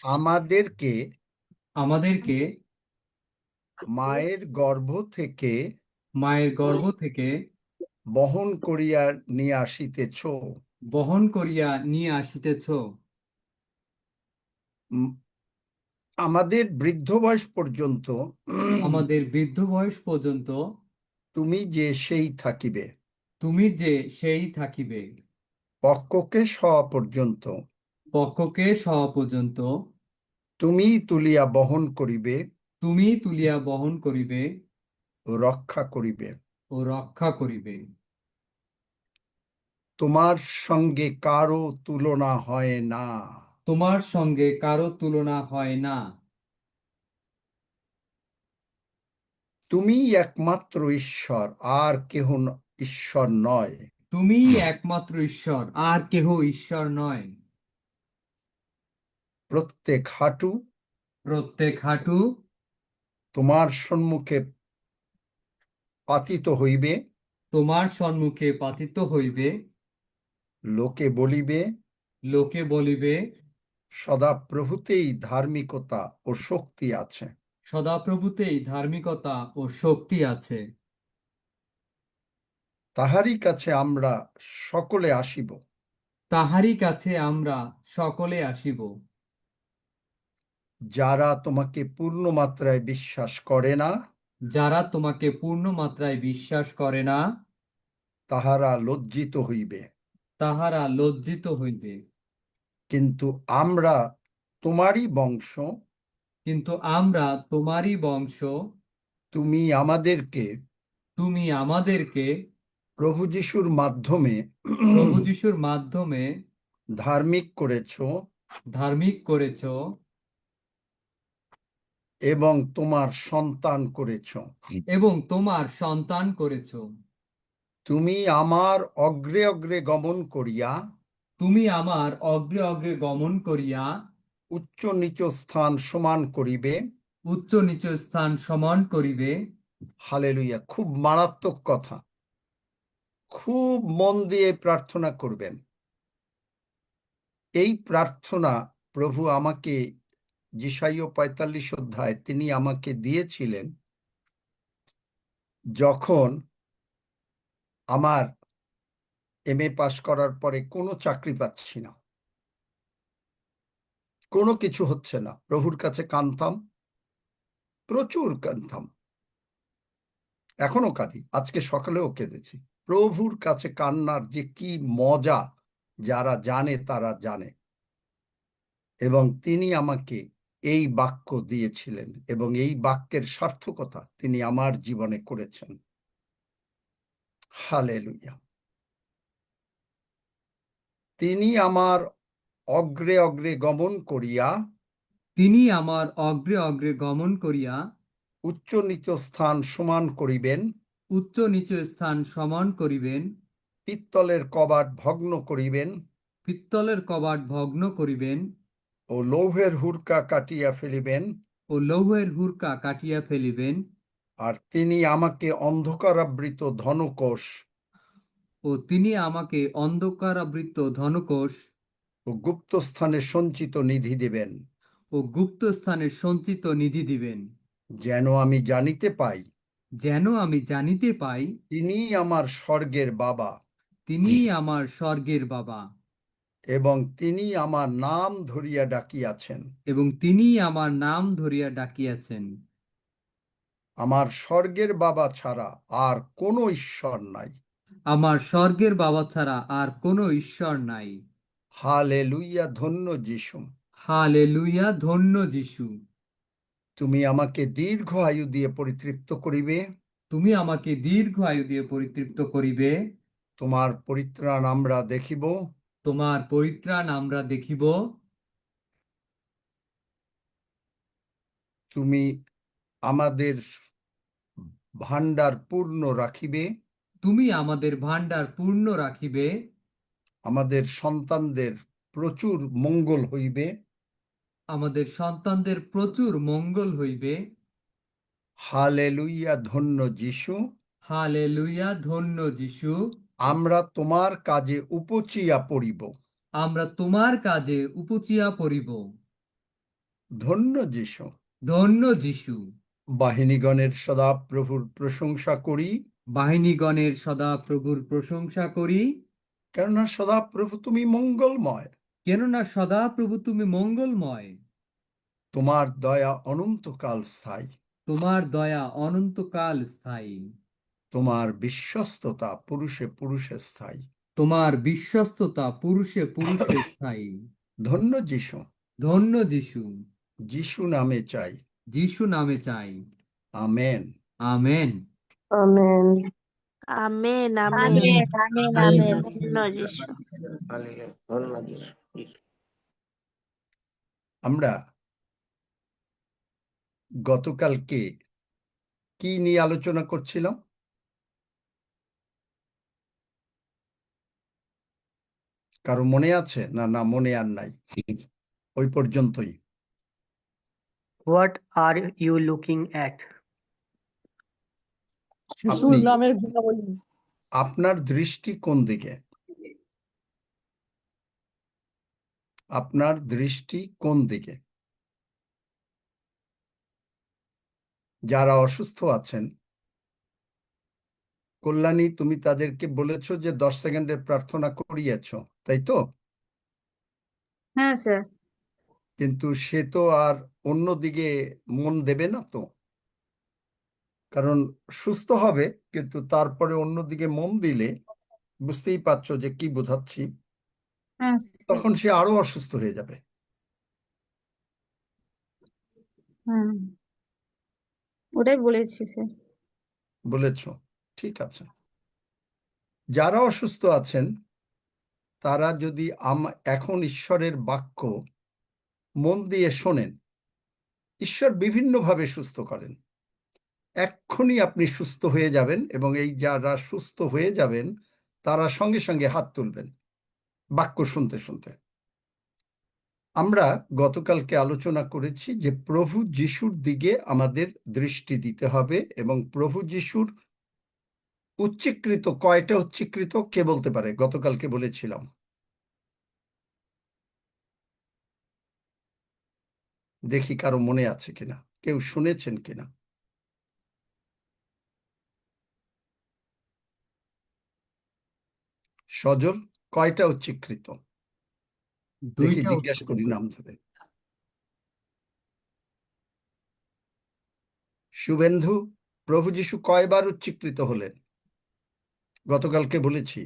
আমাদেরকে আমাদেরকে মায়ের গর্ভ থেকে মায়ের গর্ভ থেকে বহন করিয়া নিয়ে আসিতেছ। বহন করিয়া নিয়ে আসিতেছ। উম, আমাদের বৃদ্ধ বয়স পর্যন্ত আমাদের বৃদ্ধ বয়স পর্যন্ত তুমি যে সেই থাকিবে। তুমি যে সেই থাকিবে। পক্ষকে সওয়া পর্যন্ত পক্ষকে সওয়া পর্যন্ত তুমি তুলিয়া বহন করিবে তুমি তুলিয়া বহন করিবে ও রক্ষা করিবে। ও রক্ষা করিবে। তোমার সঙ্গে কারো তুলনা হয় না। তোমার সঙ্গে কারো তুলনা হয় না। তুমি একমাত্র ঈশ্বর, আর কেহ ঈশ্বর নয়। তুমিই একমাত্র ঈশ্বর, আর কেহ ঈশ্বর নয়। প্রত্যেক হাঁটু প্রত্যেক হাঁটু তোমার সম্মুখে পাতিত হইবে। তোমার সম্মুখে পাতিত হইবে। লোকে বলিবে, লোকে বলিবে, সদাপ্রভুতেই ধার্মিকতা ও শক্তি আছে। সদাপ্রভুতেই ধার্মিকতা ও শক্তি আছে। তাহারই কাছে আমরা সকলে আসিব। তাহারই কাছে আমরা সকলে আসিব। যারা তোমাকে পূর্ণ মাত্রায় বিশ্বাস করে না, যারা তোমাকে পূর্ণ মাত্রায় বিশ্বাস করে না, তাহারা লজ্জিত হইবে। তাহারা লজ্জিত হইবে। কিন্তু আমরা তোমারই বংশ, কিন্তু আমরা তোমারই বংশ। তুমি আমাদেরকে তুমি আমাদেরকে প্রভু যিশুর মাধ্যমে প্রভু যিশুর মাধ্যমে ধার্মিক করেছ ধার্মিক করেছ এবং তোমার সন্তান করেছ। এবং তোমার সন্তান করেছ। তুমি আমার অগ্রে অগ্রে গমন করিয়া তুমি আমার অগ্রে অগ্রে গমন করিয়া উচ্চ নিচ স্থান সমান করিবে। উচ্চ নিচ স্থান সমান করিবে। হালেলুয়া! খুব মারাত্মক কথা। খুব মন দিয়ে প্রার্থনা করবেন। এই প্রার্থনা প্রভু আমাকে যিশাইয় ৪৫ অধ্যায় তিনি আমাকে দিয়েছিলেন যখন আমার MA পাশ করার পরে কোনো চাকরি পাচ্ছি না, কোনো কিছু হচ্ছে না। প্রভুর কাছে কাঁদতাম, প্রচুর কাঁদতাম, এখনো কাঁদি, আজকে সকালেও কেঁদেছি। প্রভুর কাছে কান্নার যে কি মজা যারা জানে তারা জানে। এবং তিনি আমাকে এই বাক্য দিয়েছিলেন এবং এই বাক্যের সার্থকতা তিনি আমার জীবনে করেছেন। হালেলুয়া! তিনি আমার অগ্রে অগ্রে গমন করিয়া তিনি আমার অগ্রে অগ্রে গমন করিয়া উচ্চ নিচ স্থান সমান করিবেন। উচ্চ নিচ স্থান সমান করিবেন। পিত্তলের কবাট ভগ্ন করিবেন পিত্তলের কবাট ভগ্ন করিবেন। ও লৌহের হুড়কা কাটিয়া ফেলিবেন। ও লৌহের হুড়কা কাটিয়া ফেলিবেন। আর তিনি আমাকে অন্ধকারাবৃত ধনকোষ ও তিনি আমাকে অন্ধকারাবৃত ধনকোষ ও গুপ্ত স্থানে সঞ্চিত নিধি দিবেন, ও গুপ্ত স্থানে সঞ্চিত নিধি দিবেন। যেন আমি জানিতে পাই যেন আমি জানিতে পাই তিনিই আমার স্বর্গের বাবা তিনিই আমার স্বর্গের বাবা, এবং তিনি আমার নাম ধরিয়া ডাকিয়াছেন। এবং তিনিই আমার নাম ধরিয়া ডাকিয়াছেন। আমার স্বর্গের বাবা ছাড়া আর কোনো ঈশ্বর নাই। আমার স্বর্গের বাবা ছাড়া আর কোনো ঈশ্বর নাই। হালেলুইয়া! ধন্য যিশু। হালেলুয়া! ধন্য যিশু। তুমি আমাকে দীর্ঘ আয়ু দিয়ে পরিতৃপ্ত করিবে। তুমি আমাকে দীর্ঘ আয়ু দিয়ে পরিতৃপ্ত করিবে। তোমার পরিত্রাণ আমরা দেখিব। তোমার পরিত্রাণ আমরা দেখিব। তুমি আমাদের ভাণ্ডার পূর্ণ রাখিবে। তুমি আমাদের ভাণ্ডার পূর্ণ রাখিবে। আমাদের সন্তানদের প্রচুর মঙ্গল হইবে। আমাদের সন্তানদের প্রচুর মঙ্গল হইবে। হালেলুইয়া! ধন্য যিশু। হালেলুয়া! ধন্য যিশু। আমরা তোমার কাজে উপচিয়া পড়িব। আমরা তোমার কাজে উপচিয়া পড়িব। ধন্য যিশু। ধন্য যিশু। বাহিনীগণের সদা প্রভুর প্রশংসা করি, বাহিনীগণের সদা প্রভুর প্রশংসা করি, কেননা সদা প্রভু তুমি মঙ্গলময়। কেননা সদা প্রভু তুমি মঙ্গলময়। তোমার দয়া অনন্তকাল স্থায়ী। তোমার দয়া অনন্তকাল স্থায়ী। তোমার বিশ্বস্ততা পুরুষে পুরুষে স্থায়ী। তোমার বিশ্বস্ততা পুরুষে পুরুষে স্থায়ী। ধন্য যিশু। ধন্য যিশু। যিশু নামে চাই। যিশু নামে চাই। Amen. Amen. Amen. Amen amen amen amen amen. ধন্য যিশু। ধন্যবাদ যিশু। আমরা গতকালকে কি নিয়ে আলোচনা করছিলাম? কারো মনে আছে? না না, মনে আর নাই, ওই পর্যন্তই। What are you looking at? যিশুর আপনি নামের গুণাবলী। আপনার দৃষ্টি কোন দিকে? আপনার দৃষ্টি কোন দিকে? যারা অসুস্থ আছেন, কল্যাণী, তুমি তাদেরকে বলেছো যে 10 সেকেন্ডের প্রার্থনা করিয়েছ, তাই তো? হ্যাঁ স্যার। কিন্তু সে তো আর অন্যদিকে মন দেবে না তো, কারণ সুস্থ হবে কিন্তু তারপরে অন্যদিকে মন দিলে বুঝতেই পারছো যে কি বোঝাচ্ছি, হ্যাঁ স্যার। তখন সে আরো অসুস্থ হয়ে যাবে। হ্যাঁ, ওটাই বলেছি স্যার। বলেছ, ঠিক আছে। যারা অসুস্থ আছেন তারা যদি এখন ঈশ্বরের বাক্য মন দিয়ে শোনেন, ঈশ্বর বিভিন্নভাবে সুস্থ করেন। এক্ষুনি আপনি সুস্থ হয়ে যাবেন, এবং এই যারা সুস্থ হয়ে যাবেন তারা সঙ্গে সঙ্গে হাত তুলবেন বাক্য শুনতে শুনতে। আমরা গতকালকে আলোচনা করেছি যে প্রভু যিশুর দিকে আমাদের দৃষ্টি দিতে হবে, এবং প্রভু যিশুর উচ্চীকৃত কয়টা উচ্চীকৃত কে বলতে পারে? গতকালকে বলেছিলাম, দেখি কারো মনে আছে কিনা, কেউ শুনেছেন কিনা। সজল, কয়টা উচ্চীকৃত? দেখি, দুইটা জিজ্ঞেস উচ্চীকৃত। করি নাম ধরে। শুভেন্দু, প্রভু যিশু কয়বার উচ্চীকৃত হলেন? গতকালকে বলেছি।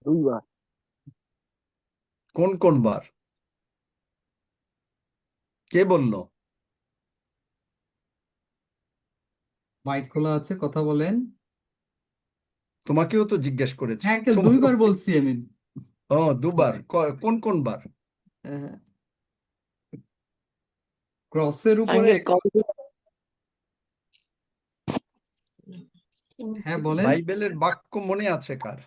দুইবার। কোন কোন বার? কে বলল? মাইক খোলা আছে, কথা বলেন। তোমাকেও তো জিজ্ঞেস করেছি। হ্যাঁ আঙ্কেল, তোমার দুইবার বলছি আমি। ও, দুবার। কোন কোন বার? ক্রসের উপরে। আঙ্কেল কবে? হ্যাঁ বলেন। বাইবেলের বাক্য মনে আছে কার?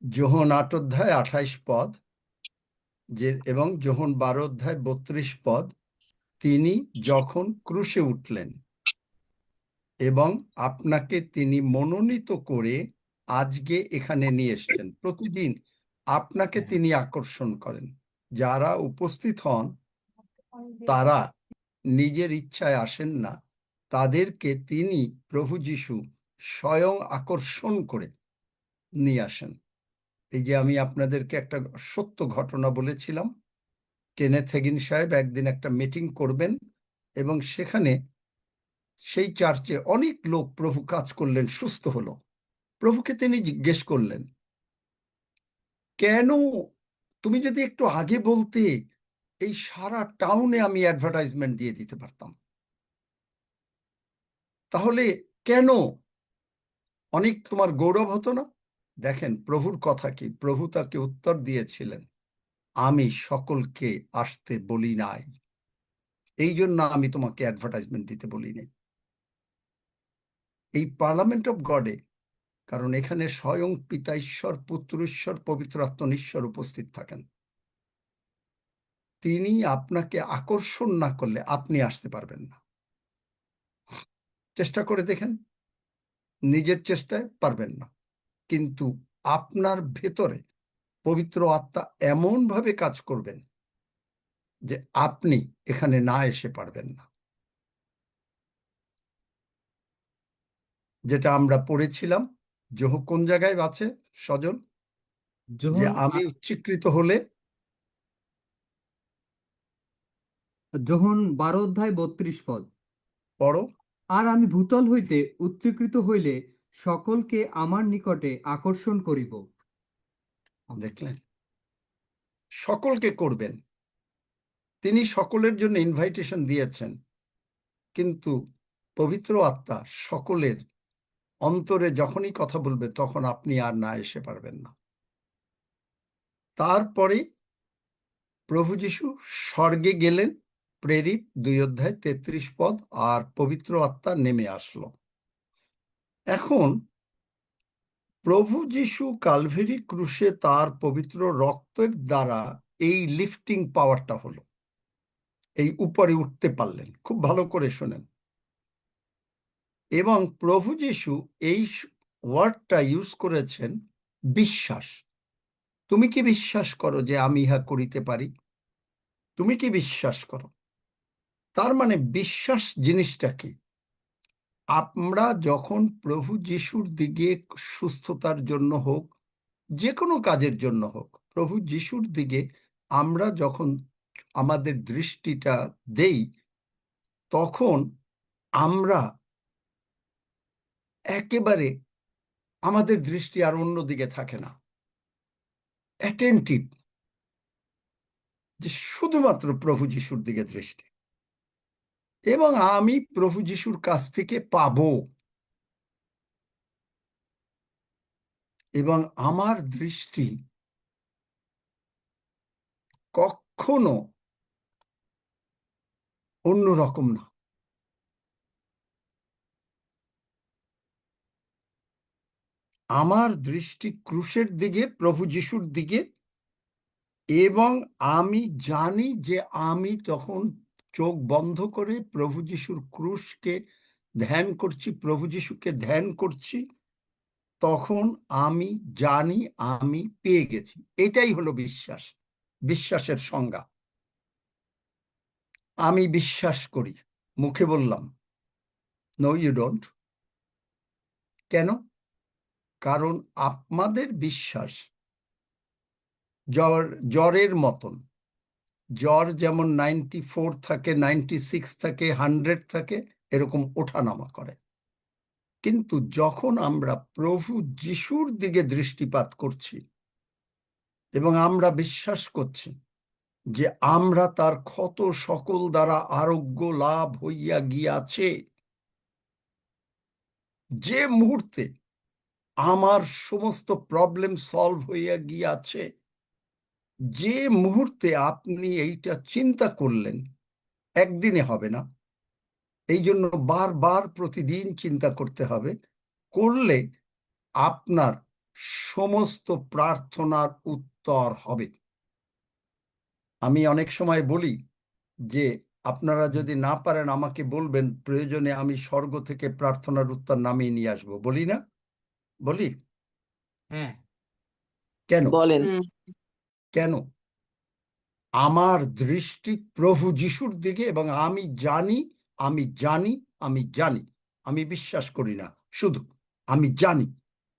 যোহন 8 অধ্যায় 28 পদ, যে এবং যোহন 12 অধ্যায় 32 পদ, তিনি যখন ক্রুশে উঠলেন এবং আপনাকে তিনি মনোনীত করে আজকে এখানে নিয়ে এসছেন। প্রতিদিন আপনাকে তিনি আকর্ষণ করেন। যারা উপস্থিত হন তারা নিজের ইচ্ছায় আসেন না, তাদেরকে তিনি প্রভু যিশু স্বয়ং আকর্ষণ করে নিয়ে আসেন। এই যে আমি আপনাদেরকে একটা সত্য ঘটনা বলেছিলাম, কেনেথ হেগিন সাহেব একদিন একটা মিটিং করবেন এবং সেখানে সেই চার্চে অনেক লোক প্রভু কাজ করলেন, সুস্থ হলো। প্রভুকে তিনি জিজ্ঞেস করলেন, কেন? তুমি যদি একটু আগে বলতে, এই সারা টাউনে আমি অ্যাডভার্টাইজমেন্ট দিয়ে দিতে পারতাম। তাহলে কেন? অনেক তোমার গৌরব হতো না? দেখেন প্রভুর কথা কি, প্রভু তাকে উত্তর দিয়েছিলেন, আমি সকলকে আসতে বলি নাই, এই জন্য আমি তোমাকে অ্যাডভার্টাইজমেন্ট দিতে বলি নাই। এই পার্লামেন্ট অফ গডে, কারণ এখানে স্বয়ং পিতা ঈশ্বর, পুত্র ঈশ্বর, পবিত্র আত্মা ঈশ্বর উপস্থিত থাকেন, তিনি আপনাকে আকর্ষণ না করলে আপনি আসতে পারবেন না। চেষ্টা করে দেখেন, নিজের চেষ্টায় পারবেন না, কিন্তু আপনার ভেতরে পবিত্র আত্মা এমন ভাবে কাজ করবেন যে আপনি এখানে না এসে পারবেন না। যেটা আমরা পড়েছিলাম, কোন জায়গায় আছে সজল, যে যোহন আমি উচ্চীকৃত হলে, যোহন 12 অধ্যায় 32 পদ। পড়ো। আর আমি ভূতল হইতে উচ্চীকৃত হইলে সকলকে আমার নিকটে আকর্ষণ করিব। দেখলেন, সকলকে করবেন। তিনি সকলের জন্য ইনভাইটেশন দিয়েছেন, কিন্তু পবিত্র আত্মা সকলের অন্তরে যখনই কথা বলবে তখন আপনি আর না এসে পারবেন না। তারপরে প্রভু যীশু স্বর্গে গেলেন, প্রেরিত 2 অধ্যায় 33 পদ, আর পবিত্র আত্মা নেমে আসলো। এখন প্রভু যীশু কালভেরি ক্রুশে তার পবিত্র রক্তের দ্বারা এই লিফটিং পাওয়ারটা হলো, এই উপরে উঠতে পারলেন। খুব ভালো করে শোনেন। এবং প্রভু যীশু এই ওয়ার্ডটা ইউজ করেছেন, বিশ্বাস। তুমি কি বিশ্বাস করো যে আমি ইহা করিতে পারি? তুমি কি বিশ্বাস করো? তার মানে বিশ্বাস জিনিসটা কি? আমরা যখন প্রভু যিশুর দিকে, সুস্থতার জন্য হোক, যে কোনো কাজের জন্য হোক, প্রভু যিশুর দিকে আমরা যখন আমাদের দৃষ্টিটা দেই, তখন আমরা একেবারে, আমাদের দৃষ্টি আর অন্যদিকে থাকে না, অ্যাটেন্টিভ, যে শুধুমাত্র প্রভু যিশুর দিকে দৃষ্টি। এবং আমি প্রভু যিশুর কাছ থেকে পাবো, এবং আমার দৃষ্টি কখনো অন্যরকম না। আমার দৃষ্টি ক্রুশের দিকে, প্রভু যিশুর দিকে। এবং আমি জানি যে আমি তখন চোখ বন্ধ করে প্রভু যিশুর ক্রুশকে ধ্যান করছি, প্রভু যিশুকে ধ্যান করছি, তখন আমি জানি আমি পেয়ে গেছি। এটাই হলো বিশ্বাস, বিশ্বাসের সংজ্ঞা। আমি বিশ্বাস করি, মুখে বললাম, নো ইউ ডোন্ট। কেন? কারণ আপনাদের বিশ্বাস জ্বরের মতন। জ্বর যেমন 94 থাকে, 96 থাকে, 100 থাকে, এরকম ওঠানামা করে। কিন্তু যখন আমরা প্রভু যিশুর দিকে দৃষ্টিপাত করছি এবং আমরা বিশ্বাস করছি যে আমরা তার ক্ষত সকল দ্বারা আরোগ্য লাভ হইয়া গিয়াছে, যে মুহূর্তে আমার সমস্ত প্রবলেম সলভ হইয়া গিয়াছে, যে মুহূর্তে আপনি এইটা চিন্তা করলেন, একদিনে হবে না, এই জন্য বারবার প্রতিদিন চিন্তা করতে হবে। করলে আপনার সমস্ত প্রার্থনার উত্তর হবে। আমি অনেক সময় বলি যে আপনারা যদি না পারেন আমাকে বলবেন, প্রয়োজনে আমি স্বর্গ থেকে প্রার্থনার উত্তর নামিয়ে নিয়ে আসবো। বলি না? বলি? হ্যাঁ। কেন? বলেন। কেন? আমার দৃষ্টি প্রভু যিশুর দিকে, এবং আমি জানি, আমি জানি, আমি জানি, আমি বিশ্বাস করি না, শুধু আমি জানি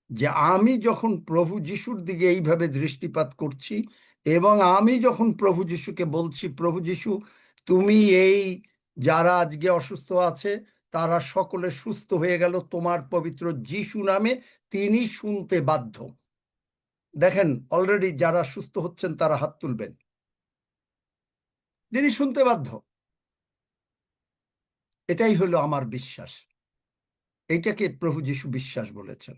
যে আমি যখন প্রভু যিশুর দিকে এইভাবে দৃষ্টিপাত করছি, এবং আমি যখন প্রভু যিশুকে বলছি, প্রভু যিশু তুমি এই যারা আজকে অসুস্থ আছে তারা সকলে সুস্থ হয়ে গেল তোমার পবিত্র যিশু নামে, তিনি শুনতে বাধ্য। দেখেন, অলরেডি যারা সুস্থ হচ্ছেন তারা হাত তুলবেন। তিনি শুনতে বাধ্য। এটাই হলো আমার বিশ্বাস। এইটাকে প্রভু যিশু বিশ্বাস বলেছেন,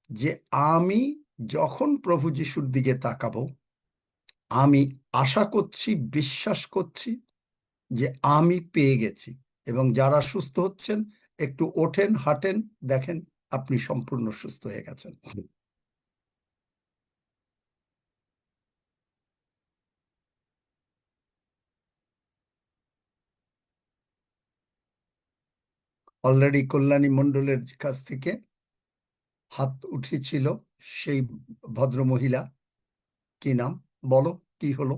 যে আমি যখন প্রভু যিশুর দিকে তাকাবো, আমি আশা করছি, বিশ্বাস করছি যে আমি পেয়ে গেছি। এবং যারা সুস্থ হচ্ছেন, একটু ওঠেন, হাঁটেন, দেখেন আপনি সম্পূর্ণ সুস্থ হয়ে গেছেন। অলরেডি কল্যাণী মণ্ডলের কাছ থেকে হাত উঠেছিল সেই ভদ্র মহিলা, কি নাম? বলো, কি হলো?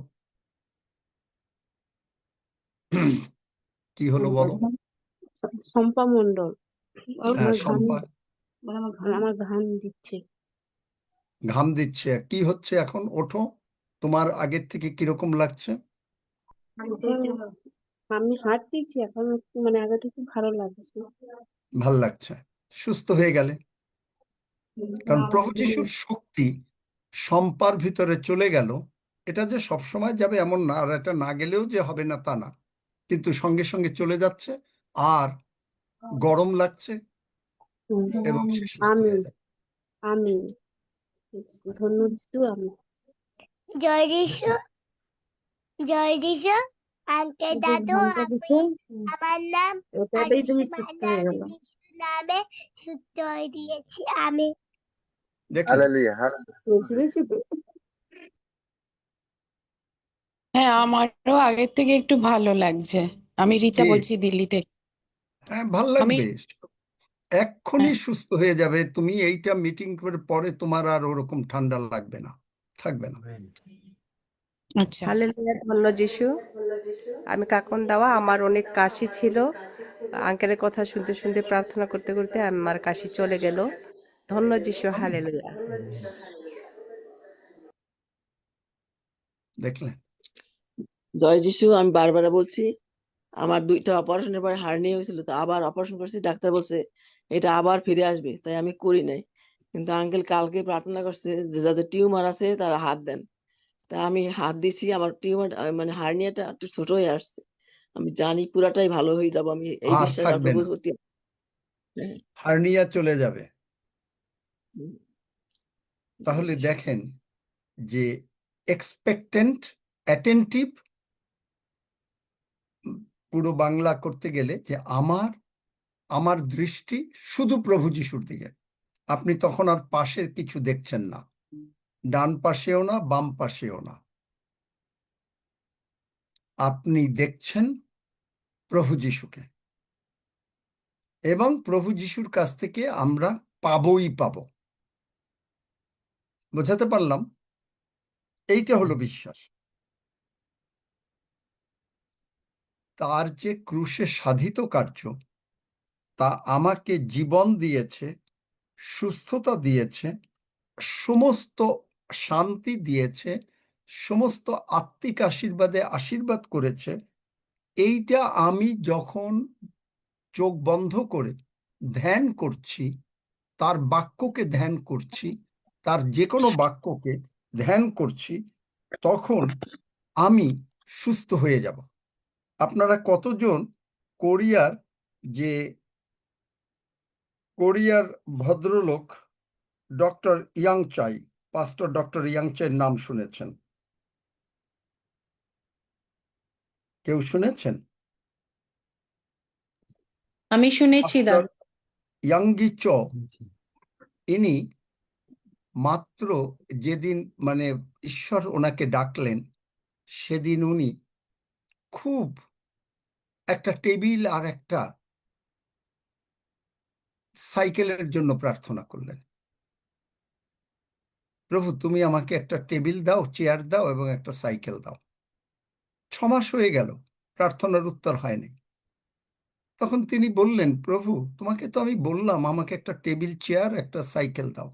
কি হলো বলো? শম্পা মণ্ডল। হ্যাঁ, আমার ঘাম শম্পা আমার ঘাম দিচ্ছে। ঘাম দিচ্ছে। কি হচ্ছে এখন? ওঠো। তোমার আগের থেকে কিরকম লাগছে? আমি হাঁটতেছি এখন, মানে আগে থেকে ভালো লাগছে। ভাল লাগছে। সুস্থ হয়ে গেলে। কারণ প্রভু যিশুর শক্তি শম্পার ভিতরে চলে গেল। এটা যে সবসময় যাবে এমন না, আর এটা না গেলেও যে হবে না তা না, কিন্তু সঙ্গে সঙ্গে চলে যাচ্ছে। আর গরম লাগছে এবং সে সুস্থ আমি হয়ে যাবে। আমি ধন্যবাদ যিশু। আমি জয় যিশু, জয় যিশু, আঙ্কেল দাদু, ঘন্টা দিছে, আমার নাম ওটাতেই তুমি আয়ুষ্মান, সুস্থ হয়ে আমি গেল। যিশু নামে সুস্থ হয়ে দিয়েছি আমি। দেখলে? বেশি বেশি তো। হ্যাঁ, আমারও আগের থেকে একটু ভালো লাগছে। আমি রীতা কি? বলছি দিল্লি থেকে। হ্যাঁ, ভাল আমি লাগবে। এক্ষুনি হ্যাঁ, সুস্থ হয়ে যাবে। তুমি এইটা মিটিং করে পরে তোমার আর ওরকম ঠান্ডা লাগবে না, থাকবে না। আচ্ছা। হালেলুয়া, ধন্য যিশু। আমি কাকন দাওয়া, আমার অনেক কাশি ছিল। আঙ্কেলের কথা শুনতে শুনতে প্রার্থনা করতে করতে আমার কাশি চলে গেল। ধন্য যিশু, আমিন। হালেলুয়া। দেখলেন? জয় যিশু। আমি বারবার বলছি, আমার 2টা অপারেশনের পরে হার্নিয়া হয়েছিল, তো আবার অপারেশন করছি। ডাক্তার বলছে এটা আবার ফিরে আসবে, তাই আমি করি নাই। কিন্তু আঙ্কেল কালকে প্রার্থনা করছে যে যাদের টিউমার আছে তারা হাত দেন। তা আমি হাত দিছি, আমার টিউমার মানে হার্নিয়াটা একটু ছোট হয়ে আসছে। আমি জানি পুরাটাই ভালো হয়ে যাব, আমি এই আর বিশ্বাস আর থাকবে প্রভুর না, প্রতি। হ্যাঁ, হার্নিয়া চলে যাবে। হুম, জয় তাহলে যিশু। দেখেন যে এক্সপেক্টেন্ট, অ্যাটেন্টিভ, পুরো বাংলা করতে গেলে যে আমার দৃষ্টি শুধু প্রভু যিশুর দিকে। আপনি তখন আর পাশে কিছু দেখছেন না, ডান পাশেও না, বাম পাশেও না। আপনি দেখছেন প্রভু যিশুকে, এবং প্রভু যিশুর কাছ থেকে আমরা পাবই পাবো। বোঝাতে পারলাম? এইটা হলো বিশ্বাস। তার যে ক্রুশে সাধিত কার্য, তা আমাকে জীবন দিয়েছে, সুস্থতা দিয়েছে, সমস্ত শান্তি দিয়েছে, সমস্ত আত্মিক আশীর্বাদে আশীর্বাদ করেছে। এইটা আমি যখন চোখ বন্ধ করে ধ্যান করছি, তার বাক্যকে ধ্যান করছি, তার যে কোনো বাক্যকে ধ্যান করছি, তখন আমি সুস্থ হয়ে যাব। আপনারা কতজন যে কোরিয়ার ভদ্রলোক ডক্টর ইয়াংচাই, পাস্টর ডক্টর ইয়াংচাইয়ের নাম শুনেছেন? কেউ শুনেছেন? আমি শুনেছি পাস্টর ইয়াংগি চ, ইনি মাত্র যেদিন মানে ঈশ্বর ওনাকে ডাকলেন, সেদিন উনি খুব একটা টেবিল আর একটা সাইকেলের জন্য প্রার্থনা করলেন। প্রভু, তুমি আমাকে একটা টেবিল দাও, চেয়ার দাও এবং একটা সাইকেল দাও। 6 মাস হয়ে গেল, প্রার্থনার উত্তর হয়নি। তখন তিনি বললেন, প্রভু, তোমাকে তো আমি বললাম আমাকে একটা টেবিল চেয়ার একটা সাইকেল দাও।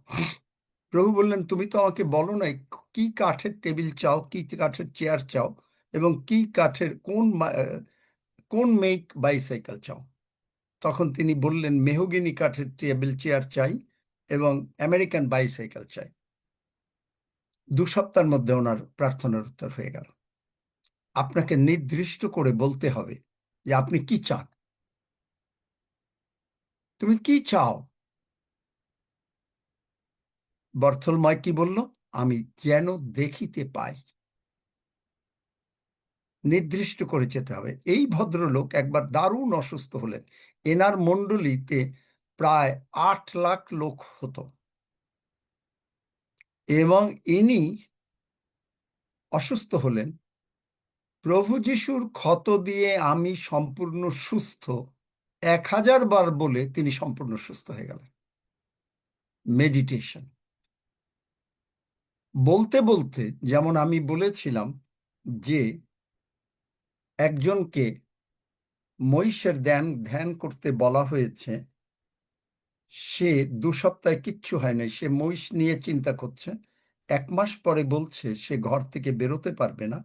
প্রভু বললেন, তুমি তো আমাকে বলো নাই কি কাঠের টেবিল চাও, কি কাঠের চেয়ার চাও, এবং কি কাঠের কোন মেক বাইসাইকেল চাও। তখন তিনি বললেন, মেহগিনি কাঠের টেবিল চেয়ার চাই এবং আমেরিকান বাইসাইকেল চাই। 2 সপ্তাহের মধ্যে ওনার প্রার্থনার উত্তর হয়ে গেল। আপনাকে নির্দিষ্ট করে বলতে হবে যে আপনি কি চান। তুমি কি চাও? বর্থলময় কি বলল? আমি যেন দেখিতে পাই। নির্দিষ্ট করে যেতে হবে। এই ভদ্রলোক একবার দারুণ অসুস্থ হলেন। এনার মণ্ডলীতে প্রায় 8 লাখ লোক হতো, এবং ইনি অসুস্থ হলেন। প্রভু যিশুর ক্ষত দিয়ে আমি সম্পূর্ণ সুস্থ 1000 বার বলে তিনি সম্পূর্ণ সুস্থ হয়ে গেলেন। মেডিটেশন। বলতে বলতে, যেমন আমি বলেছিলাম যে একজনকে মহিষের ধ্যান ধ্যান করতে বলা হয়েছে, সে 2 সপ্তাহে কিচ্ছু হয় নাই, সে মহিষ নিয়ে চিন্তা করছে। 1 মাস পরে বলছে সে ঘর থেকে বেরোতে পারবে না,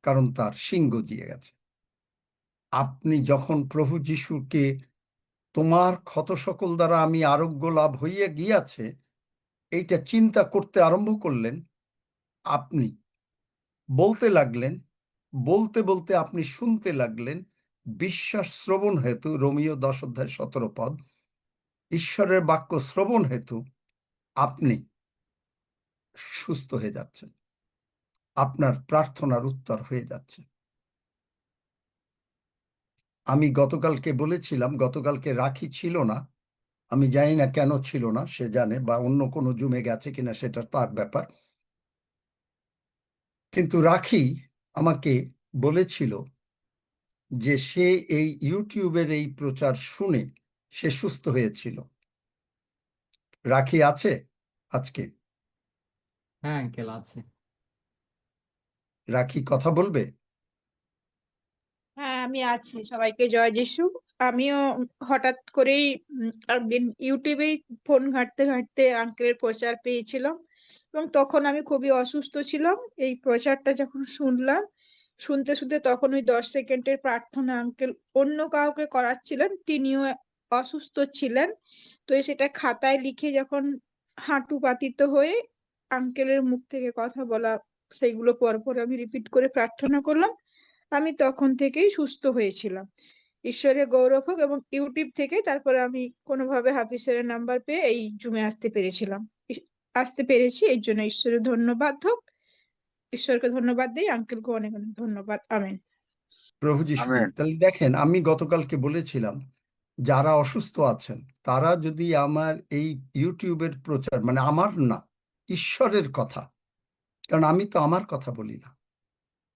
কারণ তার শিং গজিয়ে গেছে। আপনি যখন প্রভু যিশুকে তোমার ক্ষত সকল দ্বারা আমি আরোগ্য লাভ হইয়া গিয়াছে এইটা চিন্তা করতে আরম্ভ করলেন, আপনি বলতে লাগলেন, বলতে বলতে আপনি শুনতে লাগলেন, বিশ্বাস শ্রবণ হেতু, রোমিও 10:17 ঈশ্বরের বাক্য শ্রবণ হেতু আপনি সুস্থ হয়ে যাচ্ছেন, আপনার প্রার্থনার উত্তর হয়ে যাচ্ছে। আমি গতকালকে বলেছিলাম, গতকালকে রাখি ছিল না, আমি জানি না কেন ছিল না, সে জানে, বা অন্য কোনো জুমে গেছে কিনা সেটা তার ব্যাপার। কিন্তু রাখি আমাকে বলেছিল যে সে এই ইউটিউবের এই প্রচার শুনে সে সুস্থ হয়েছিল। রাখি আছে আজকে? হ্যাঁ আঙ্কেল আছে। রাখি কথা বলবে? হ্যাঁ, আমি আছি। সবাইকে জয় যিশু। আমিও হঠাৎ করেই একদিন ইউটিউবেই ফোন ঘাঁটতে ঘাঁটতে আঙ্কেলের প্রচার পেয়েছিলাম, এবং তখন আমি খুবই অসুস্থ ছিলাম। এই প্রচারটা যখন শুনলাম, শুনতে শুনতে তখন ওই 10 সেকেন্ডের প্রার্থনা আঙ্কেল অন্য কাউকে করাচ্ছিলেন, তিনিও অসুস্থ ছিলেন। তো সেটা খাতায় লিখে যখন হাঁটু পাতিত হয়ে আঙ্কেলের মুখ থেকে কথা বলা, সেইগুলো পরপর আমি রিপিট করে প্রার্থনা করলাম, আমি তখন থেকেই সুস্থ হয়েছিলাম। ঈশ্বরের গৌরব হোক। এবং ইউটিউব থেকে তারপরে আমি কোনোভাবে হাফিজ স্যারের নাম্বার পেয়ে এই জুমে আসতে পেরেছিলাম, আসতে পেরেছি। এই জন্য ঈশ্বরের ধন্যবাদ হোক। ঈশ্বরকে ধন্যবাদ দিই, আঙ্কেলকে অনেক অনেক ধন্যবাদ। আমেন। প্রভু যিশুকে। তাহলে দেখেন, আমি গতকালকে বলেছিলাম যারা অসুস্থ আছেন তারা যদি আমার এই ইউটিউবের প্রচার, মানে আমার না, ঈশ্বরের কথা, কারণ আমি তো আমার কথা বলি না,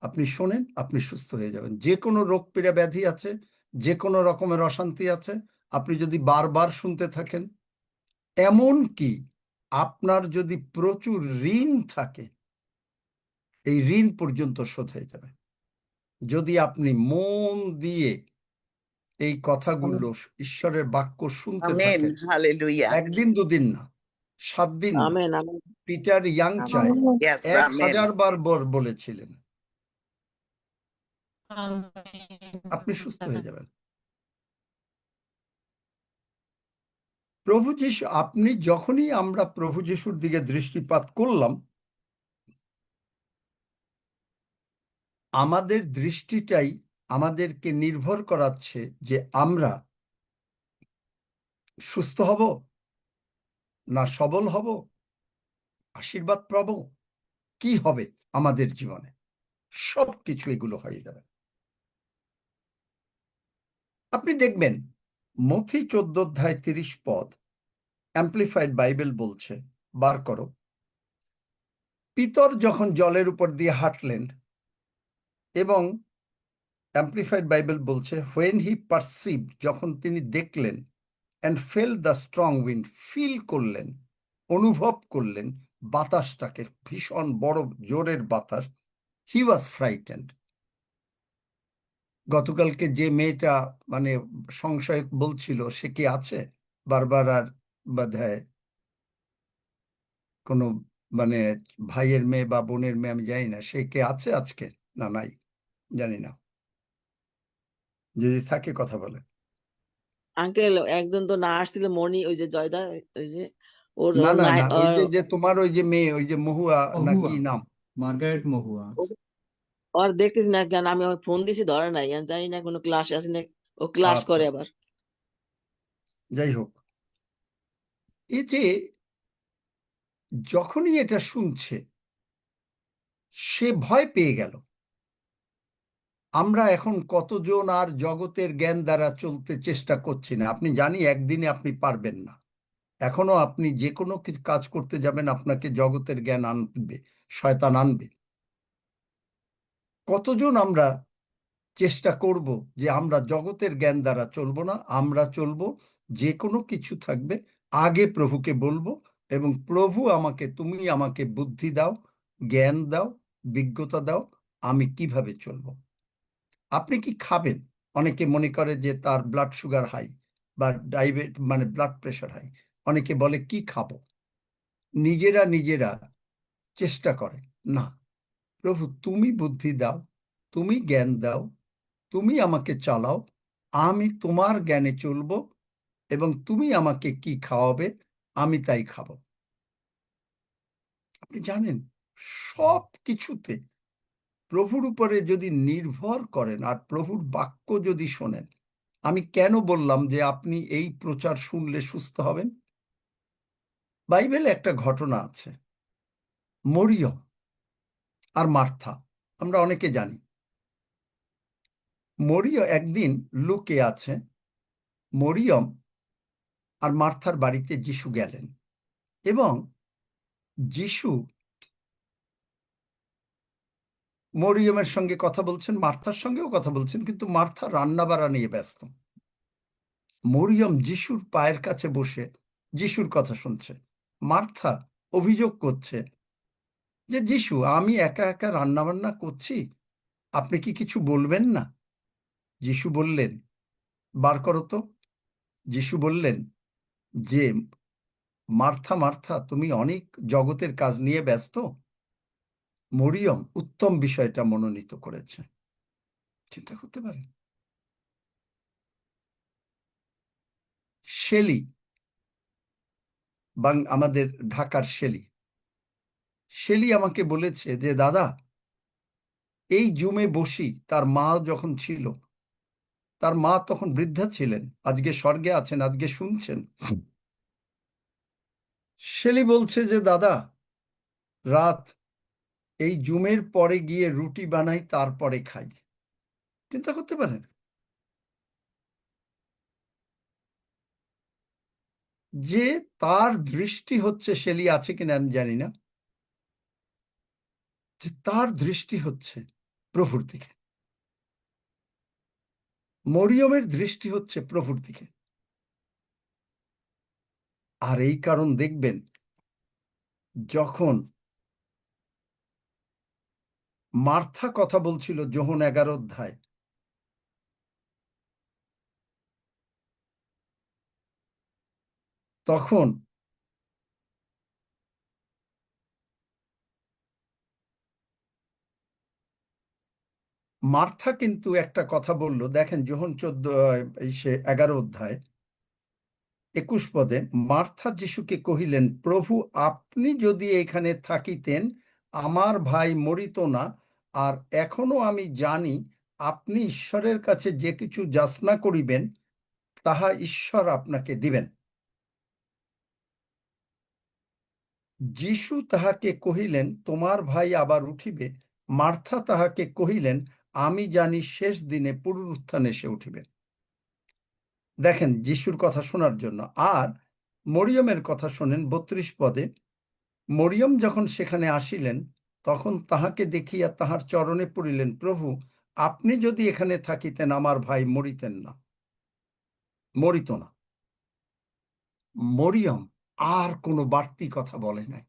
আপনি শোনেন, আপনি সুস্থ হয়ে যাবেন। যে কোনো রোগ পীড়া ব্যাধি আছে, যে কোনো রকমের অশান্তি আছে, আপনি যদি বারবার শুনতে থাকেন, এমন কি আপনার যদি প্রচুর ঋণ থাকে, এই ঋণ পর্যন্ত শোধ হয়ে যাবে যদি আপনি মন দিয়ে এই কথাগুলো, ঈশ্বরের বাক্য শুনতে আমেন, থাকেন। হালেলুয়া। 1 দিন 2 দিন না, 7 দিন না। আমেন আমেন পিটার ইয়াংচাই ইয়েস, আমেন। 1000 বার বলেছিলেন, আপনি সুস্থ হয়ে যাবেন। প্রভু যিশু, আপনি যখনই আমরা প্রভু যিশুর দিকে দৃষ্টিপাত করলাম, আমাদের দৃষ্টিটাই আমাদেরকে নির্ভর করাচ্ছে যে আমরা সুস্থ হব না সবল হব, আশীর্বাদ পাবো, কি হবে আমাদের জীবনে, সবকিছু এগুলো হয়ে যাবে। আপনি দেখবেন মথি 14:30 অ্যাম্প্লিফাইড বাইবেল বলছে, বার করো, পিতর যখন জলের উপর দিয়ে হাঁটলেন, এবং অ্যাম্প্লিফাইড বাইবেল বলছে হোয়েন হি পারসিভ, যখন তিনি দেখলেন, and fell the strong wind, feel করলেন, অনুভব করলেন বাতাসটাকে, ভীষণ বড় জোরের বাতাস, হি ওয়াজ ফ্রাইটেন্ড। গতকালকে যে মেয়েটা মানে সংশয় বলছিল, সে কি আছে? বারবার আর বোধহয় কোনো মানে ভাইয়ের মেয়ে বা বোনের মেয়ে, আমি জানি না, সে কে আছে আজকে না নাই জানি না, যদি থাকে কথা বলে। আঙ্কেল একজন তো না আসছিল মনি, ওই যে জয়দা, ওই যে ওর না ওর না নাই না, ওই যে যে তোমার ওই যে মেয়ে, ওই যে মহুয়া না মহুয়া, কি নাম, মার্গারেট মহুয়া। ওর দেখতেছি না কেন, আমি ওকে ফোন দিছি ধরে নাই, আমি জানি না কোনো ক্লাসে আছে না, ও ক্লাস আচ্ছা করে আবার। যাই হোক, এই যে যখনই এটা শুনছে সে ভয় পেয়ে গেল। আমরা এখন কতজন আর জগতের জ্ঞান দ্বারা চলতে চেষ্টা করছি না? আপনি জানি একদিনে আপনি পারবেন না, এখনো আপনি যে কোনো কাজ করতে যাবেন আপনাকে জগতের জ্ঞান আনবে, শয়তান আনবে। কতজন আমরা চেষ্টা করব যে আমরা জগতের জ্ঞান দ্বারা চলবো না, আমরা চলবো, যে কোনো কিছু থাকবে আগে প্রভুকে বলবো, এবং প্রভু আমাকে, তুমি আমাকে বুদ্ধি দাও, জ্ঞান দাও, বিজ্ঞতা দাও, আমি কিভাবে চলবো। আপনি কি খাবেন? অনেকে মনে করে যে তার ব্লাড সুগার হাই বা মানে ব্লাড প্রেশার হাই, অনেকে বলে কি খাবো, নিজেরা চেষ্টা করে না। প্রভু তুমি বুদ্ধি দাও, তুমি জ্ঞান দাও, তুমি আমাকে চালাও, আমি তোমার জ্ঞানে চলবো এবং তুমি আমাকে কি খাওয়াবে আমি তাই খাবো। আপনি জানেন, সব কিছুতে প্রভুর উপরে যদি নির্ভর করেন আর প্রভুর বাক্য যদি শোনেন, আমি কেন বললাম যে আপনি এই প্রচার শুনলে সুস্থ হবেন? বাইবেলে একটা ঘটনা আছে, মরিয়ম আর মার্থা, আমরা অনেকে জানি। একদিন লুকে আছে, মরিয়ম আর মার্থার বাড়িতে যিশু গেলেন এবং যিশু মরিয়মের সঙ্গে কথা বলছেন, মার্থার সঙ্গেও কথা বলছেন, কিন্তু মার্থা রান্না বাড়া নিয়ে ব্যস্ত। মরিয়ম যিশুর পায়ের কাছে বসে যিশুর কথা শুনছে। মার্থা অভিযোগ করছে যে যিশু, আমি একা একা রান্না বান্না করছি, আপনি কি কিছু বলবেন না? যিশু বললেন, বার করো তো। যিশু বললেন যে মার্থা মার্থা, তুমি অনেক জগতের কাজ নিয়ে ব্যস্ত, মরিয়ম উত্তম বিষয়টা মনোনীত করেছে। চিন্তা করতে পারেন। শেলি, আমাদের ঢাকার শেলি আমাকে বলেছে যে দাদা, এই জুমে বসি, তার মা যখন ছিল, তার মা তখন বৃদ্ধা ছিলেন, আজকে স্বর্গে আছেন, আজকে শুনছেন। শেলি বলছে যে দাদা, রাত এই জুমের পরে গিয়ে রুটি বানাই, তারপরে খাই। চিন্তা করতে পারেন যে তার দৃষ্টি হচ্ছে, শেলি আছে কিনা আমি জানি না, যে তার দৃষ্টি হচ্ছে প্রভুর দিকে, মরিয়মের দৃষ্টি হচ্ছে প্রভুর দিকে। আর এই কারণ দেখবেন, যখন মার্থা কথা বলছিল যোহন 11 অধ্যায়, তখন মার্থা কিন্তু একটা কথা বলল, দেখেন যোহন 11 অধ্যায় 21 পদে, মার্থা যিশুকে কহিলেন, প্রভু আপনি যদি এখানে থাকিতেন আমার ভাই মরিত না, আর এখনো আমি জানি আপনি ঈশ্বরের কাছে যে কিছু যাচনা করিবেন তাহা ঈশ্বর আপনাকে দিবেন। যিশু তাহাকে কহিলেন, তোমার ভাই আবার উঠিবে। মার্থা তাহাকে কহিলেন, আমি জানি শেষ দিনে পুনরুত্থানে সে উঠিবে। দেখেন, যিশুর কথা শোনার জন্য। আর মরিয়মের কথা শোনেন 32 পদে, মরিয়ম যখন সেখানে আসিলেন, তখন তাহাকে দেখিয়া তাহার চরণে পড়িলেন, প্রভু আপনি যদি এখানে থাকিতেন আমার ভাই মরিত না। মরিয়ম আর কোনো বাড়তি কথা বলে নাই,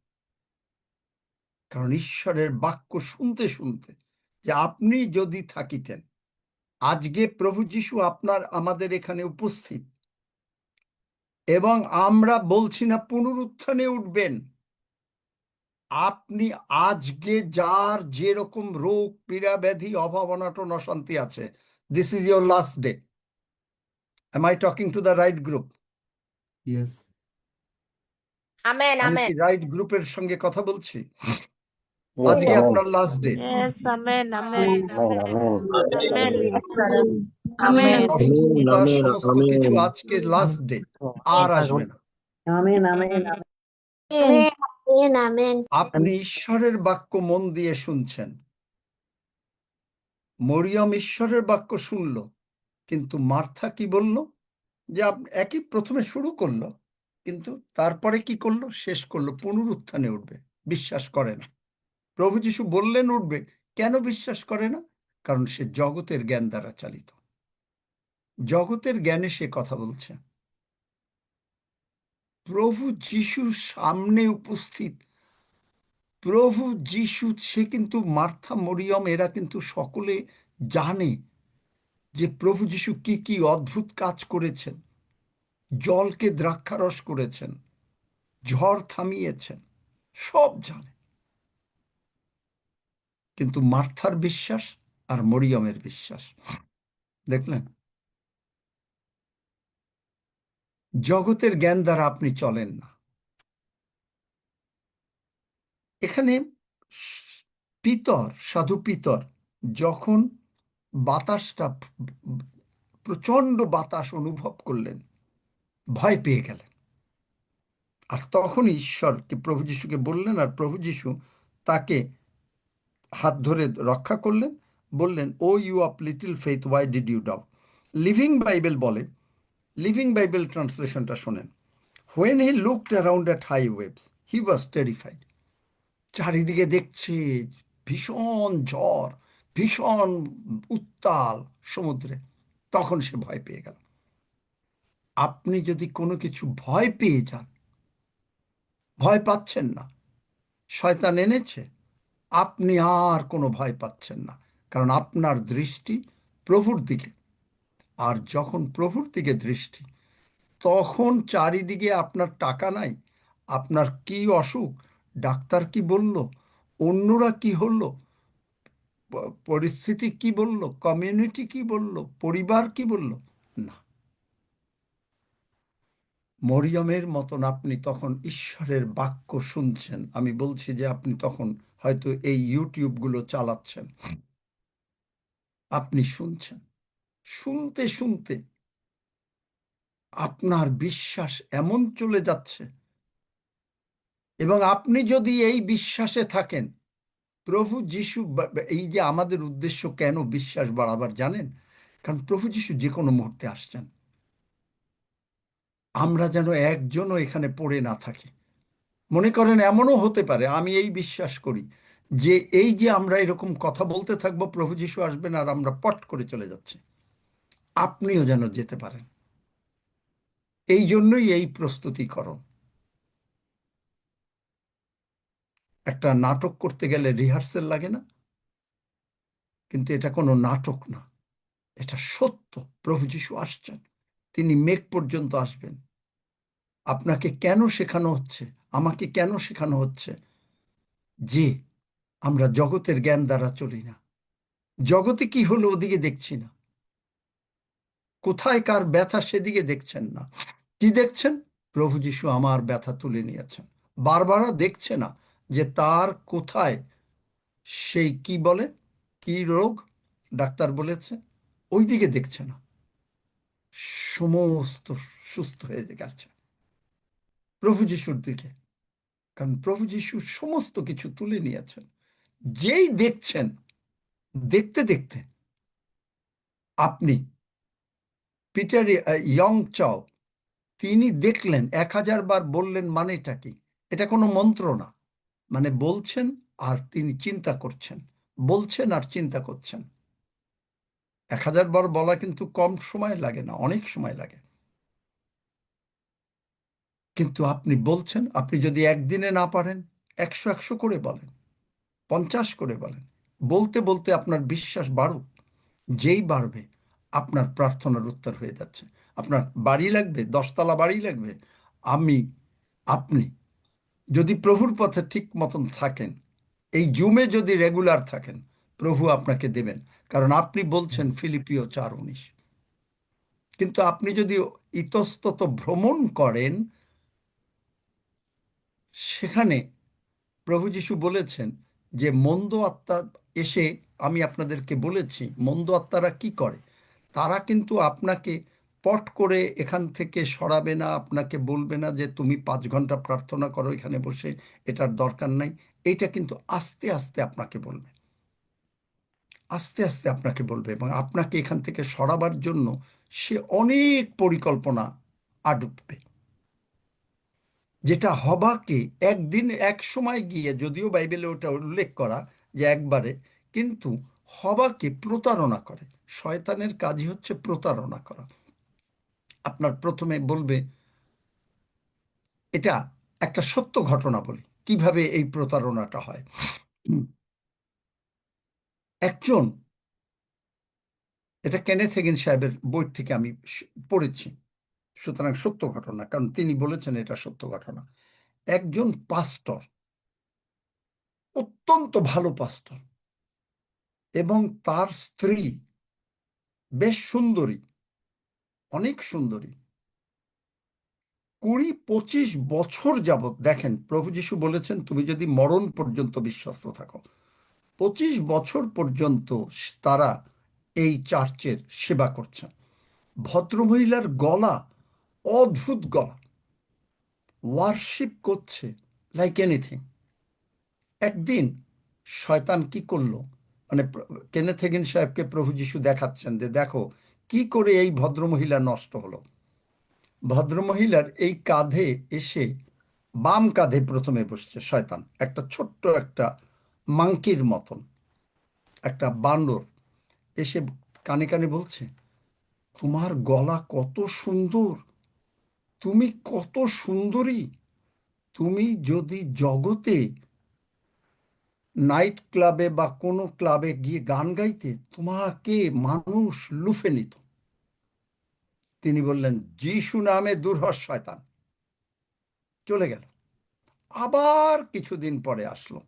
কারণ ঈশ্বরের বাক্য শুনতে শুনতে, যে আপনি যদি থাকিতেন, আজকে প্রভু যিশু আমাদের এখানে উপস্থিত, এবং আমরা বলছি না পুনরুত্থানে উঠবেন। আপনি আজকে যার যেরকম রোগ পীড়া ব্যাধি অভাব অনটন অশান্তি আছে, this is your last day. Am I talking to the right group? Yes. Amen আমি আমেন কি রাইট গ্রুপের সঙ্গে কথা বলছি? আজকে আপনার last day. Yes amen amen amen amen অসুস্থতা সমস্ত কিছু আজকে লাস্ট ডে, আর আসবে না। আমেন আমেন আমেন আপনি ঈশ্বরের বাক্য মন দিয়ে শুনছেন। মরিয়ম ঈশ্বরের বাক্য শুনল, কিন্তু মার্থা কি বলল? যে একই প্রথমে শুরু করলো, কিন্তু তারপরে কি করলো? শেষ করলো পুনরুত্থানে উঠবে। বিশ্বাস করে না। প্রভু যিশু বললেন উঠবে, কেন বিশ্বাস করে না? কারণ সে জগতের জ্ঞান দ্বারা চালিত, জগতের জ্ঞানে সে কথা বলছে। প্রভু যিশুর সামনে উপস্থিত প্রভু যিশু, সে কিন্তু মার্থা মরিয়ম এরা কিন্তু সকলে জানে যে প্রভু যিশু কি কি অদ্ভুত কাজ করেছেন। জলকে দ্রাক্ষারস করেছেন, ঝড় থামিয়েছেন, সব জানে। কিন্তু মার্থার বিশ্বাস আর মরিয়মের বিশ্বাস দেখলেন। জগতের জ্ঞান দ্বারা আপনি চলেন না। এখানে পিতর, সাধু পিতর যখন বাতাসটা, প্রচন্ড বাতাস অনুভব করলেন, ভয় পেয়ে গেলেন। আর তখন ঈশ্বরকে, প্রভু যিশুকে বললেন, আর প্রভু যিশু তাকে হাত ধরে রক্ষা করলেন, বললেন, O you of little faith, why did you doubt. Living Bible বলে, লিভিং বাইবেল ট্রান্সলেশনটা শোনেন, when he looked around at high waves he was terrified. চারিদিকে দেখছে ভীষণ ঝড়, ভীষণ উত্তাল সমুদ্রে, তখন সে ভয় পেয়ে গেল। আপনি যদি কোনো কিছু ভয় পেয়ে যান, ভয় পাচ্ছেন না, শয়তান এনেছে, আপনি আর কোনো ভয় পাচ্ছেন না, কারণ আপনার দৃষ্টি প্রভুর দিকে। আর যখন প্রভুর দিকে দৃষ্টি, তখন চারিদিকে আপনার টাকা নাই, আপনার কি অসুখ, ডাক্তার কি বলল, অন্যরা কি হলো, পরিস্থিতি কি বলল, কমিউনিটি কি বলল, পরিবার কি বলল, না। মরিয়মের মতন আপনি তখন ঈশ্বরের বাক্য শুনছেন। আমি বলছি যে আপনি তখন হয়তো এই ইউটিউবগুলো চালাচ্ছেন, আপনি শুনছেন, শুনতে শুনতে আপনার বিশ্বাস এমন চলে যাচ্ছে। এবং আপনি যদি এই বিশ্বাসে থাকেন, প্রভু যিশু, এই যে আমাদের উদ্দেশ্য কেন বিশ্বাস বাড়াবার জানেন, কারণ প্রভু যিশু যে কোনো মুহূর্তে আসছেন। আমরা যেন একজনও এখানে পড়ে না থাকি। মনে করেন এমনও হতে পারে, আমি এই বিশ্বাস করি যে এই যে আমরা এরকম কথা বলতে থাকবো, প্রভু যিশু আসবেন আর আমরা পট করে চলে যাচ্ছি। আপনিও যেন যেতে পারেন, এই জন্যই এই প্রস্তুতিকরণ। একটা নাটক করতে গেলে রিহার্সেল লাগে না? কিন্তু এটা কোনো নাটক না, এটা সত্য। প্রভু যিশু আসছেন, তিনি মেঘ পর্যন্ত আসবেন। আপনাকে কেন শেখানো হচ্ছে, আমাকে কেন শেখানো হচ্ছে যে আমরা জগতের জ্ঞান দ্বারা চলি না। জগতে কি হলো ওদিকে দেখছি না, কোথায় কার ব্যথা সেদিকে দেখছেন না। কি দেখছেন? প্রভু যিশু আমার ব্যথা তুলে নিয়েছেন। বারবার দেখছে না যে তার কোথায় সেই কি বলে, কি রোগ ডাক্তার বলেছে, ওই দিকে দেখছে না, সমস্ত সুস্থ হয়ে গেছে প্রভু যিশুর দিকে। কারণ প্রভু যিশু সমস্ত কিছু তুলে নিয়েছেন। যেই দেখছেন, দেখতে দেখতে আপনি, পিটার ইয়ং চাও, তিনি দেখলেন 1000 বার বললেন, মানেটা কি? এটা কোনো মন্ত্র না, মানে বলছেন আর তিনি চিন্তা করছেন, বলছেন আর চিন্তা করছেন। 1000 বার বলা কিন্তু কম সময় লাগে না, অনেক সময় লাগে। কিন্তু আপনি বলছেন, আপনি যদি একদিনে না পারেন, 100 করে বলেন, 50 করে বলেন। বলতে বলতে আপনার বিশ্বাস বাড়ুক, যেই বাড়বে আপনার প্রার্থনার উত্তর হয়ে যাচ্ছে। আপনার বাড়ি লাগবে, 10 তলা বাড়ি লাগবে, আপনি যদি প্রভুর পথে ঠিক মতন থাকেন, এই জুমে যদি রেগুলার থাকেন, প্রভু আপনাকে দেবেন। কারণ আপনি বলছেন ফিলিপিও 4:19। কিন্তু আপনি যদি ইতস্তত ভ্রমণ করেন, সেখানে প্রভু যিশু বলেছেন যে মন্দ আত্মা এসে, আমি আপনাদেরকে বলেছি মন্দ আত্মারা কি করে, তারা কিন্তু আপনাকে পট করে এখান থেকে সরাবে না, আপনাকে বলবে না যে তুমি 5 ঘন্টা প্রার্থনা করো এখানে বসে, এটার দরকার নাই। এটা কিন্তু আস্তে আস্তে আপনাকে বলবে, আস্তে আস্তে আপনাকে বলবে, এবং আপনাকে এখান থেকে সরাবার জন্য সে অনেক পরিকল্পনা আডুববে। যেটা হবাকে একদিন এক সময় গিয়ে, যদিও বাইবেলে ওটা উল্লেখ করা যে একবারে, কিন্তু হবাকে প্রতারণা করে। শয়তানের কাজই হচ্ছে প্রতারণা করা। আপনার প্রথমে বলবে, এটা একটা সত্য ঘটনা বলি, কিভাবে এই প্রতারণাটা হয়। একজন, এটা কেনেথ হেগিন সাহেবের বই থেকে আমি পড়েছি, সুতরাং সত্য ঘটনা, কারণ তিনি বলেছেন এটা সত্য ঘটনা। একজন পাস্টর, অত্যন্ত ভালো পাস্টর, এবং তার স্ত্রী বেশ সুন্দরী, অনেক সুন্দরী, 20-25 বছর যাবৎ, দেখেন প্রভু যিশু বলেছেন তুমি যদি মরণ পর্যন্ত বিশ্বস্ত থাকো, 25 বছর পর্যন্ত তারা এই চার্চের সেবা করছেন। ভদ্রমহিলার গলা অদ্ভুত গলা, ওয়ার্শিপ করছে লাইক এনিথিং। একদিন শয়তান কি করলো, মানে কেনেথ হেগিন সাহেবকে প্রভু যিশু দেখাচ্ছেন যে দেখো কি করে এই ভদ্রমহিলা নষ্ট হলো। ভদ্রমহিলার এই কাঁধে এসে, বাম কাঁধে প্রথমে বসছে শয়তান, একটা ছোট্ট একটা মাংকির মতন একটা বানর, এসে কানে কানে বলছে তোমার গলা কত সুন্দর, তুমি কত সুন্দরী, তুমি যদি জগতে নাইট ক্লাবে বা কোনো ক্লাবে গিয়ে গান গাইতে তোমাকে মানুষ লুফে নিত। তিনি বললেন যিশু নামে দূর হ শয়তান, চলে গেল। আবার কিছুদিন পরে আসলো,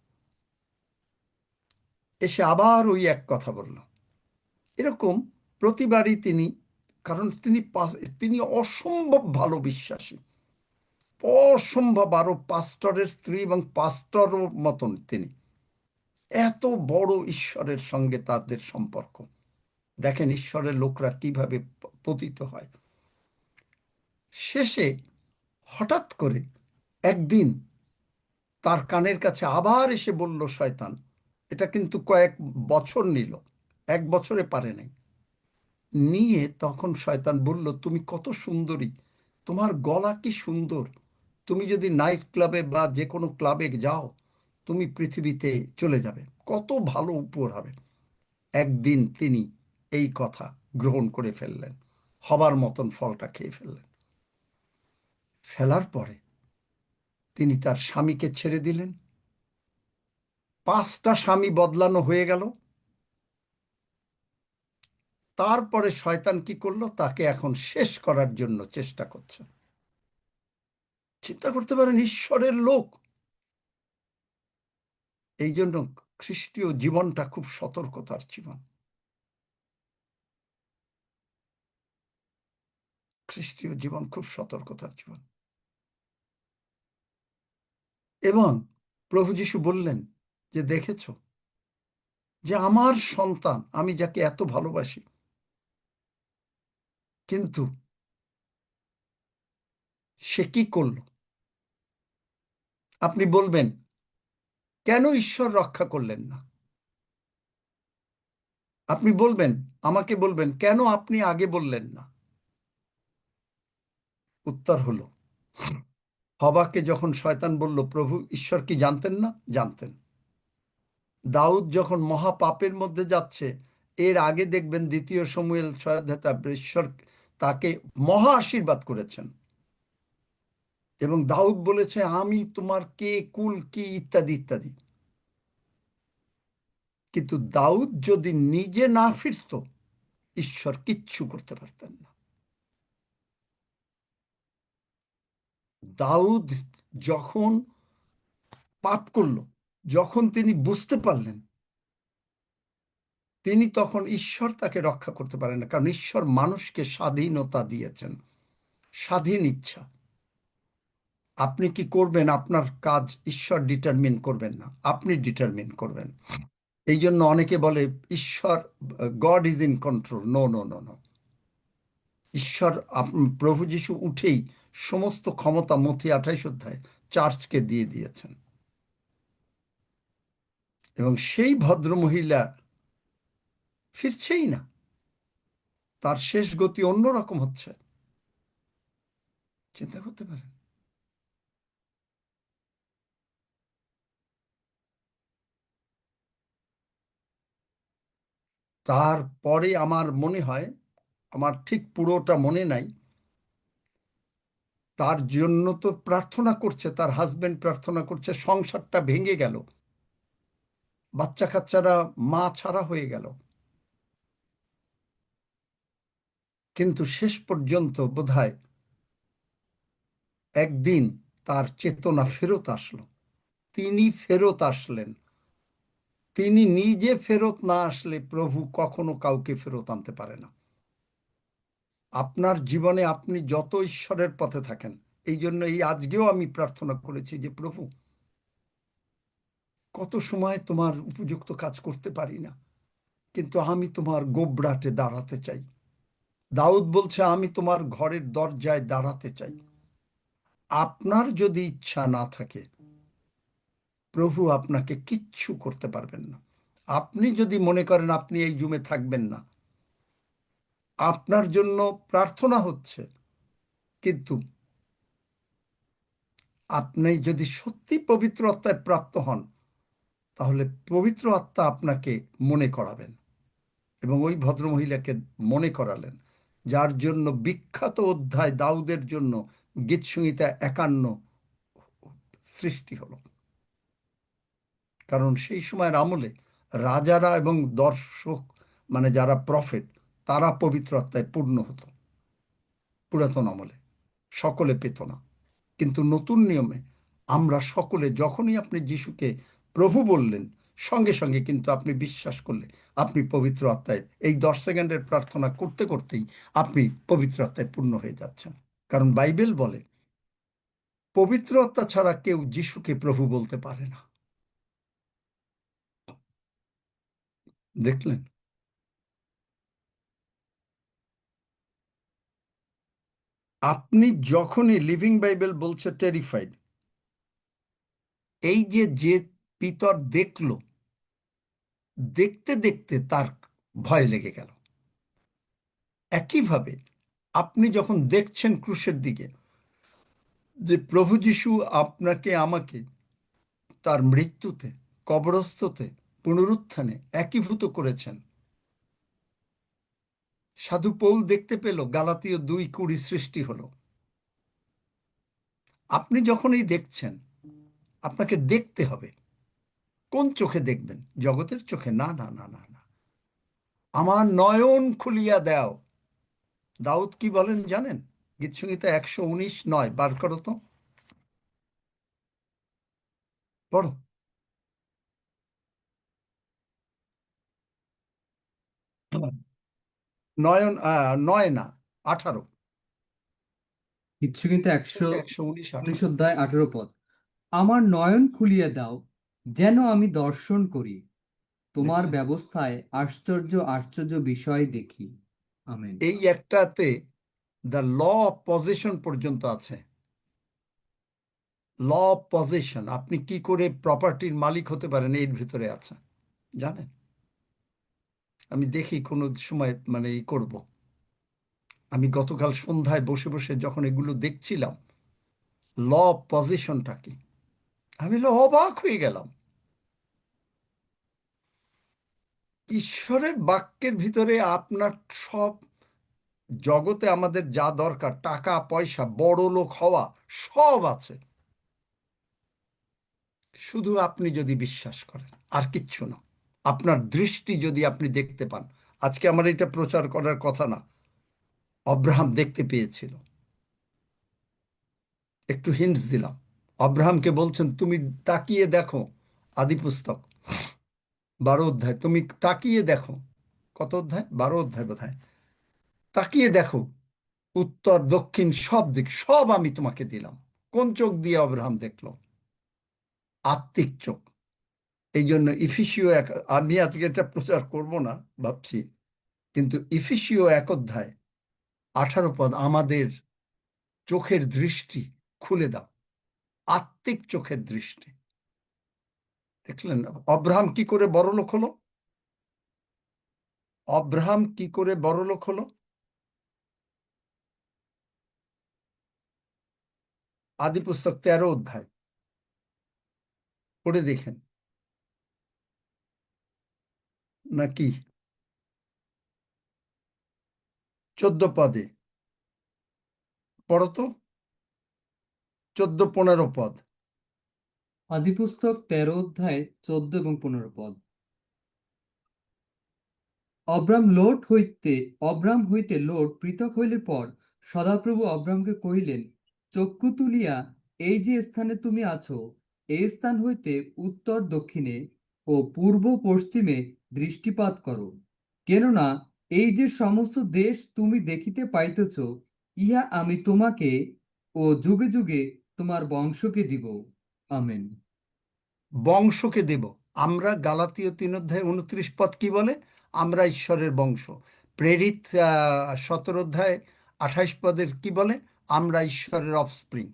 এসে আবার ওই এক কথা বলল। এরকম প্রতিবারই তিনি, কারণ তিনি অসম্ভব ভালো বিশ্বাসী, অসম্ভব, আরো পাস্টরের স্ত্রী এবং পাস্টরও মতন তিনি, এত বড় ঈশ্বরের সঙ্গে তাদের সম্পর্ক। দেখেন ঈশ্বরের লোকরা কিভাবে পতিত হয়। শেষে হঠাৎ করে একদিন তার কানের কাছে আবার এসে বলল শয়তান, এটা কিন্তু কয়েক বছর নিল, 1 বছরে পারে নাই। নিয়ে তখন শয়তান বলল তুমি কত সুন্দরী, তোমার গলা কি সুন্দর, তুমি যদি নাইট ক্লাবে বা যে কোনো ক্লাবে যাও তুমি পৃথিবীতে চলে যাবে, কত ভালো উপহার হবে। একদিন তিনি এই কথা গ্রহণ করে ফেললেন, হবার মতন ফলটা খেয়ে ফেললেন। ফেলার পরে তিনি তার স্বামীকে ছেড়ে দিলেন, 5টা স্বামী বদলানো হয়ে গেল। তারপরে শয়তান কি করলো, তাকে এখন শেষ করার জন্য চেষ্টা করছে। চিন্তা করতে পারেন, ঈশ্বরের লোক। এই জন্য খ্রিস্টীয় জীবনটা খুব সতর্কতার জীবন। খ্রিস্টীয় জীবন খুব সতর্কতার জীবন। এবং প্রভু যিশু বললেন যে দেখেছ যে আমার সন্তান, আমি যাকে এত ভালোবাসি, কিন্তু সে কি করল। আপনি বলবেন কেন ঈশ্বর রক্ষা করলেন না, আপনি বলবেন, আমাকে বলবেন কেন আপনি আগে বললেন না। উত্তর হলো, হবাকে যখন শয়তান বলল প্রভু ঈশ্বর কি জানতেন না, জানতেন। দাউদ যখন মহাপাপের মধ্যে যাচ্ছে, এর আগে দেখবেন 2 শমূয়েল 6 অধ্যায়ে ঈশ্বর তাকে মহা আশীর্বাদ করেছেন, এবং দাউদ বলেছে আমি তোমার কে, কুল কি, ইত্যাদি ইত্যাদি। কিন্তু দাউদ যদি নিজে না ফিরত, ঈশ্বর কিচ্ছু করতে পারতেন না। দাউদ যখন পাপ করল, যখন তিনি বুঝতে পারলেন, তিনি তখন ঈশ্বর তাকে রক্ষা করতে পারেন না, কারণ ঈশ্বর মানুষকে স্বাধীনতা দিয়েছেন, স্বাধীন ইচ্ছা। আপনি কি করবেন আপনার কাজ ঈশ্বর ডিটারমিন করবেন না, আপনি ডিটারমিন করবেন। এই জন্য অনেকে বলে ঈশ্বর, God is in control. No no no no, ঈশ্বর, প্রভু যিশু উঠেই সমস্ত ক্ষমতা মথি 28 অধ্যায় চার্চকে দিয়ে দিয়েছেন। এবং সেই ভদ্রমহিলা ফিরছেই না, তার শেষ গতি অন্যরকম হচ্ছে। চিন্তা করতে পারেন। তারপরে আমার মনে হয়, আমার ঠিক পুরোটা মনে নাই, তার জন্য তো প্রার্থনা করছে, তার হাজবেন্ড প্রার্থনা করছে, সংসারটা ভেঙে গেল, বাচ্চা কাচ্চারা মা ছাড়া হয়ে গেল, কিন্তু শেষ পর্যন্ত বোধহয় একদিন তার চেতনা ফেরত আসলো, তিনি ফেরত আসলেন। তিনি নিজে ফেরত না আসলে প্রভু কখনো কাউকে ফেরত আনতে পারে না। আপনার জীবনে আপনি যত ঈশ্বরের পথে থাকেন, এই জন্য এই আজকেও আমি প্রার্থনা করেছি যে প্রভু, কত সময় তোমার উপযুক্ত কাজ করতে পারি না, কিন্তু আমি তোমার গোবরাটে দাঁড়াতে চাই। দাউদ বলছে, আমি তোমার ঘরের দরজায় দাঁড়াতে চাই। আপনার যদি ইচ্ছা না থাকে, প্রভু আপনাকে কিচ্ছু করতে পারবেন না। আপনি যদি মনে করেন আপনি এই জুমে থাকবেন না, আপনার জন্য প্রার্থনা হচ্ছে, কিন্তু আপনি যদি সত্যি পবিত্র আত্মায় প্রাপ্ত হন, তাহলে পবিত্র আত্মা আপনাকে মনে করাবেন। এবং ওই ভদ্রমহিলাকে মনে করালেন, যার জন্য বিখ্যাত অধ্যায় দাউদের জন্য গীতসংহিতা 51 সৃষ্টি হলো। কারণ সেই সময়ের আমলে রাজারা এবং দর্শক, মানে যারা প্রফেট, তারা পবিত্র আত্মায় পূর্ণ হতো। পুরাতন আমলে সকলে পেত না, কিন্তু নতুন নিয়মে আমরা সকলে, যখনই আপনি যিশুকে প্রভু বললেন, সঙ্গে সঙ্গে কিন্তু আপনি বিশ্বাস করলে আপনি পবিত্র আত্মায়, এই 10 সেকেন্ডের প্রার্থনা করতে করতেই আপনি পবিত্র আত্মায় পূর্ণ হয়ে যাচ্ছেন। কারণ বাইবেল বলে, পবিত্র আত্মা ছাড়া কেউ যিশুকে প্রভু বলতে পারে না। দেখলেন? আপনি যখনই, লিভিং বাইবেল বলছে টেরিফাইড, এই যে যে পিতর দেখলো, দেখতে দেখতে তার ভয় লেগে গেল। একইভাবে আপনি যখন দেখছেন ক্রুশের দিকে যে প্রভু যিশু আপনাকে আমাকে তার মৃত্যুতে, কবরস্থতে, পুনরুত্থানে একীভূত করেছেন, সাধু পৌল দেখতে পেল গালাতীয় 2:20 সৃষ্টি হলো। আপনি যখনই দেখছেন, আপনাকে দেখতে হবে। কোন চোখে দেখবেন? জগতের চোখে? না, না, না, না, না। আমার নয়ন খুলিয়া দাও। দাউদ কি বলেন জানেন? গীতসংহিতা 119:9 বার করো তো, পড়ো। নয়ন, 9 না, 18। গীতসংহিতা 119:18। 19 অধ্যায় 18 পদ। আমার নয়ন খুলিয়া দাও, যেন আমি দর্শন করি, তোমার দেখলেন? ব্যবস্থায় আশ্চর্য আশ্চর্য বিষয় দেখি। আমেন। এই একটাতে দ্য ল অফ পজেশন পর্যন্ত আছে। ল অফ পজেশন, আপনি কি করে প্রপার্টির মালিক হতে পারেন, এর ভিতরে আছে, জানেন? আমি দেখি কোনো সময় মানে এই করব। আমি গতকাল সন্ধ্যায় বসে বসে যখন এগুলো দেখছিলাম, ল অফ পজিশনটা কি, আমি অবাক হয়ে গেলাম। ঈশ্বরের বাক্যের ভিতরে আপনার সব, জগতে আমাদের যা দরকার, টাকা পয়সা, বড় লোক হওয়া, সব আছে, শুধু আপনি যদি বিশ্বাস করেন, আর কিচ্ছু না। আপনার দৃষ্টি যদি আপনি দেখতে পান। আজকে আমার এটা প্রচার করার কথা না, অব্রাহাম দেখতে পেয়েছিল। একটু হিন্টস দিলাম। অব্রাহামকে বলছেন, তুমি তাকিয়ে দেখো, আদি পুস্তক 12 অধ্যায়, তুমি তাকিয়ে দেখো। কত অধ্যায়? 12 অধ্যায় বোধহয়। তাকিয়ে দেখো, উত্তর দক্ষিণ সব দিক, সব আমি তোমাকে দিলাম। কোন চোখ দিয়ে অব্রাহাম দেখলো? আত্মিক চোখ। এই জন্য ইফিসীয় এক, আমি আজকে এটা প্রচার করব না ভাবছি, কিন্তু ইফিসীয় 1 অধ্যায় 18 পদ, আমাদের চোখের দৃষ্টি খুলে দাও, আত্মিক চোখের দৃষ্টি। দেখলেন অব্রাহাম কি করে বড়লোক হলো? অব্রাহাম কি করে বড়লোক হলো? আদি পুস্তক 13 অধ্যায় পড়ে দেখেন, নাকি 14 পদে পড়ো তো। 14-15 পদ। আদিপুস্তক 13 অধ্যায় 14 এবং 15 পদ। অব্রাম হইতে লোট পৃথক হইলে পর সদাপ্রভু অব্রামকে কহিলেন, চক্ষু তুলিয়া এই যে স্থানে তুমি আছো, এই স্থান হইতে উত্তর দক্ষিণে ও পূর্ব পশ্চিমে দৃষ্টিপাত করো, কেননা এই যে সমস্ত দেশ তুমি দেখিতে পাইতেছ, ইহা আমি তোমাকে ও যুগে যুগে তোমার বংশকে দিব। আমেন। বংশকে দেব। আমরা গালাতীয় 3 অধ্যায় 29 পদ কি বলে? আমরা ঈশ্বরের বংশ। প্রেরিত 17 অধ্যায় 28 পদের কি বলে? আমরা ঈশ্বরের অফস্প্রিং।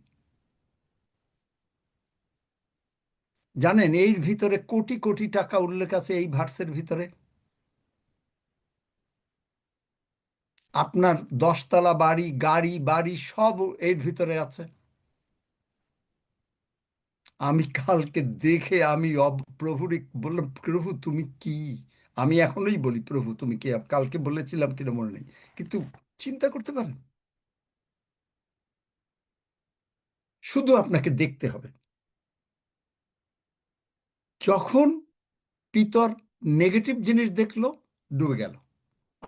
জানেন এর ভিতরে কোটি কোটি টাকা উল্লেখ আছে এই ভার্সের ভিতরে। আপনার 10 তলা বাড়ি, গাড়ি বাড়ি সব এর ভিতরে আছে। আমি কালকে দেখে আমি প্রভুরে বললাম, প্রভু তুমি কি? আমি এখনোই বলি, প্রভু তুমি কি? কালকে বলেছিলাম কিনা মনে নেই, কিন্তু চিন্তা করতে পারেন, শুধু আপনাকে দেখতে হবে। যখন পিতর নেগেটিভ জিনিস দেখলো, ডুবে গেল।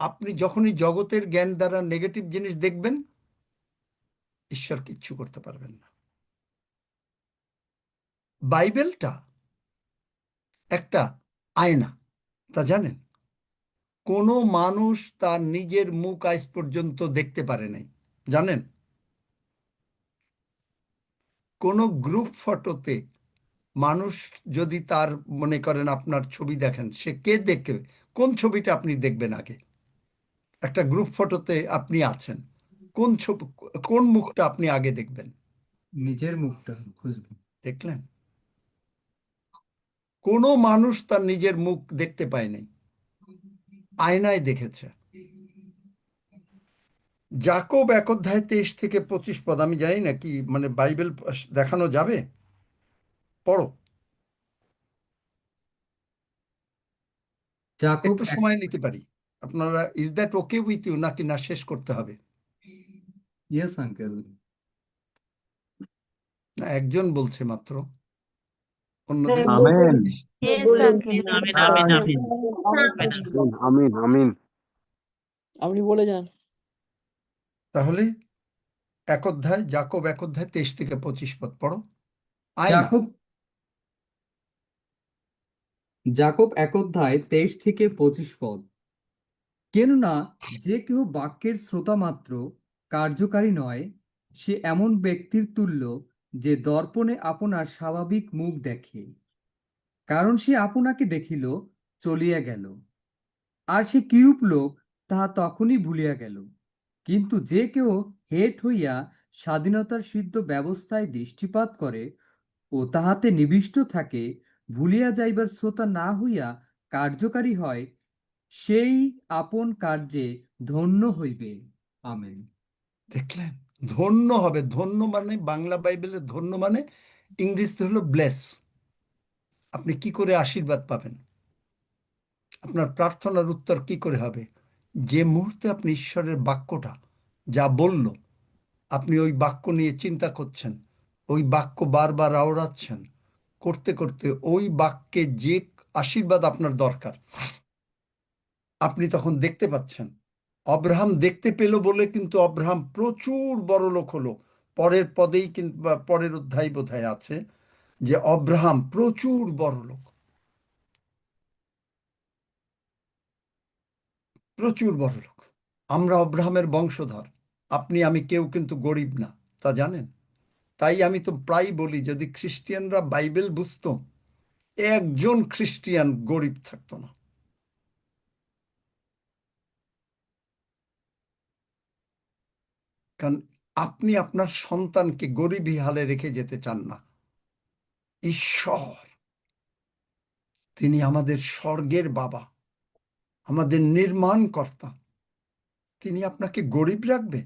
আপনি যখনই জগতের জ্ঞান দ্বারা নেগেটিভ জিনিস দেখবেন, ঈশ্বর কিচ্ছু করতে পারবেন না। বাইবেলটা একটা আয়না, তা জানেন? কোনো মানুষ তার নিজের মুখ আজ পর্যন্ত দেখতে পারে নাই, জানেন? কোনো গ্রুপ ফটোতে মানুষ যদি তার মনে করেন আপনার ছবি দেখেন, সে কে দেখবে? কোন ছবিটা আপনি দেখবেন আগে? একটা গ্রুপ ফটোতে আপনি আছেন, কোন ছবি, কোন মুখটা আপনি আগে দেখবেন? নিজের মুখটা খুঁজবো। দেখলেন? কোনো মানুষ তার নিজের মুখ দেখতে পায় নাই, আয়নায় দেখেছে। যাকব 1 অধ্যায় 23 থেকে 25 পদ। আমি জানি না কি মানে বাইবেল দেখানো যাবে, পড়ো। যাকব একটু সময় নিতে পারি আপনারা? Is that okay with you, নাকি না শেষ করতে হবে? Yes uncle. না, একজন বলছে মাত্র, অন্যদের আমেন। বেশি। Yes, uncle. আমিন আমিন। আপনি বলে যান। তাহলে 1 অধ্যায়, যাকব 1 অধ্যায় 23 থেকে 25 পদ পড়ো। আয়না। যাকব 1 অধ্যায় 23 থেকে 25 পদ। কেননা যে কেহ বাক্যের শ্রোতা মাত্র, কার্যকারী নয়, সে এমন ব্যক্তির তুল্য যে দর্পণে আপনার স্বাভাবিক মুখ দেখে, কারণ সে আপনাকে দেখিল, চলিয়া গেল, আর সে কিরূপ লোক তাহা তখনই ভুলিয়া গেল। কিন্তু যে কেউ হেট হইয়া স্বাধীনতার সিদ্ধ ব্যবস্থায় দৃষ্টিপাত করে ও তাহাতে নিবিষ্ট থাকে, ভুলিয়া যাইবার শ্রোতা না হইয়া কার্যকারী হয়, সেই আপন কার্যে ধন্য হইবে। আমেন। দেখলেন? ধন্য হবে। ধন্য মানে বাংলা বাইবেলের ধন্য মানে ইংরেজিতে হলো ব্লেস। আপনি কি করে আশীর্বাদ পাবেন? আপনার প্রার্থনার উত্তর কি করে হবে? যে মুহূর্তে আপনি ঈশ্বরের বাক্যটা যা বলল, আপনি ওই বাক্য নিয়ে চিন্তা করছেন, ওই বাক্য বারবার আওড়াচ্ছেন, করতে করতে ওই বাক্যে যে আশীর্বাদ আপনার দরকার, আপনি তখন দেখতে পাচ্ছেন। অব্রাহাম দেখতে পেল বলে কিন্তু অব্রাহাম প্রচুর বড় লোক হলো। পরের পদেই কিন্তু পরের অধ্যায় বোধহয় আছে যে অব্রাহাম প্রচুর বড় লোক, প্রচুর বড় লোক। আমরা অব্রাহামের বংশধর। আপনি আমি কেউ কিন্তু গরিব না, তা জানেন? তাই আমি তো প্রায় বলি, যদি খ্রিস্টিয়ানরা বাইবেল বুঝতো, একজন খ্রিস্টিয়ান গরিব থাকতো না। কারণ আপনি আপনার সন্তানকে গরিবী হালে রেখে যেতে চান না। ঈশ্বর, তিনি আমাদের স্বর্গের বাবা, আমাদের নির্মাণকর্তা। তিনি আপনাকে গরিব রাখবে?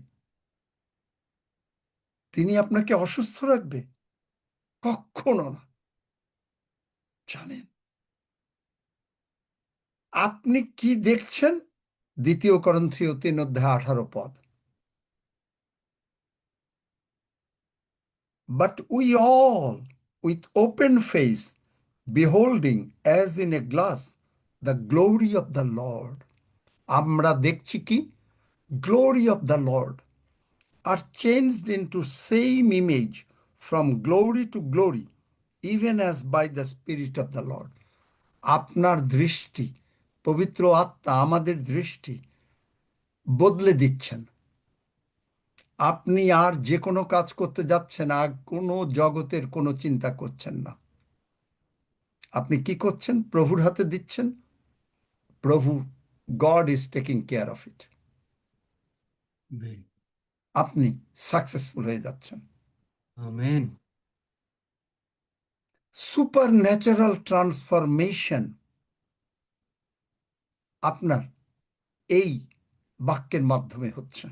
তিনি আপনাকে অসুস্থ রাখবে? কখনো না। জানেন আপনি কি দেখছেন? 2 করন্থীয় 3 অধ্যায় 18 পদ। But we all, with open face, beholding as in a glass the glory of the Lord. আমরা দেখছি কি? Glory of the Lord are changed into same image from glory to glory, even as by the Spirit of the Lord. আপনার দৃষ্টি, পবিত্র আত্মা আমাদের দৃষ্টি বদলে দিচ্ছেন। আপনি আর যে কোনো কাজ করতে যাচ্ছেন, আর কোনো জগতের কোনো চিন্তা করছেন না। আপনি কি করছেন? প্রভুর হাতে দিচ্ছেন। প্রভু, god is taking care of it. আপনি সাকসেসফুল হয়ে যাচ্ছেন। আমেন। সুপার ন্যাচারাল ট্রান্সফরমেশন আপনার এই বাক্যের মাধ্যমে হচ্ছে,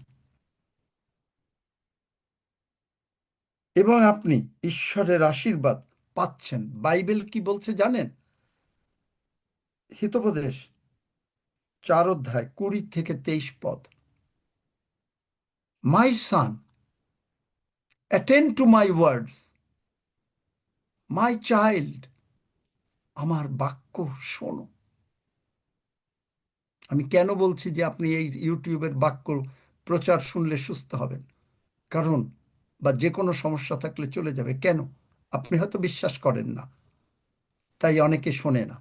এবং আপনি ঈশ্বরের আশীর্বাদ পাচ্ছেন। বাইবেল কি বলছে জানেন? হিতোপদেশ 4 অধ্যায় 20 থেকে 23 পদ। My son, attend to my words, my child, আমার বাক্য শোনো। আমি কেন বলছি যে আপনি এই ইউটিউবের বাক্য প্রচার শুনলে সুস্থ হবেন? কারণ বা যে কোনো সমস্যা থাকলে চলে যাবে। কেন? আপনি হয়তো বিশ্বাস করেন না, তাই অনেকে শোনে না।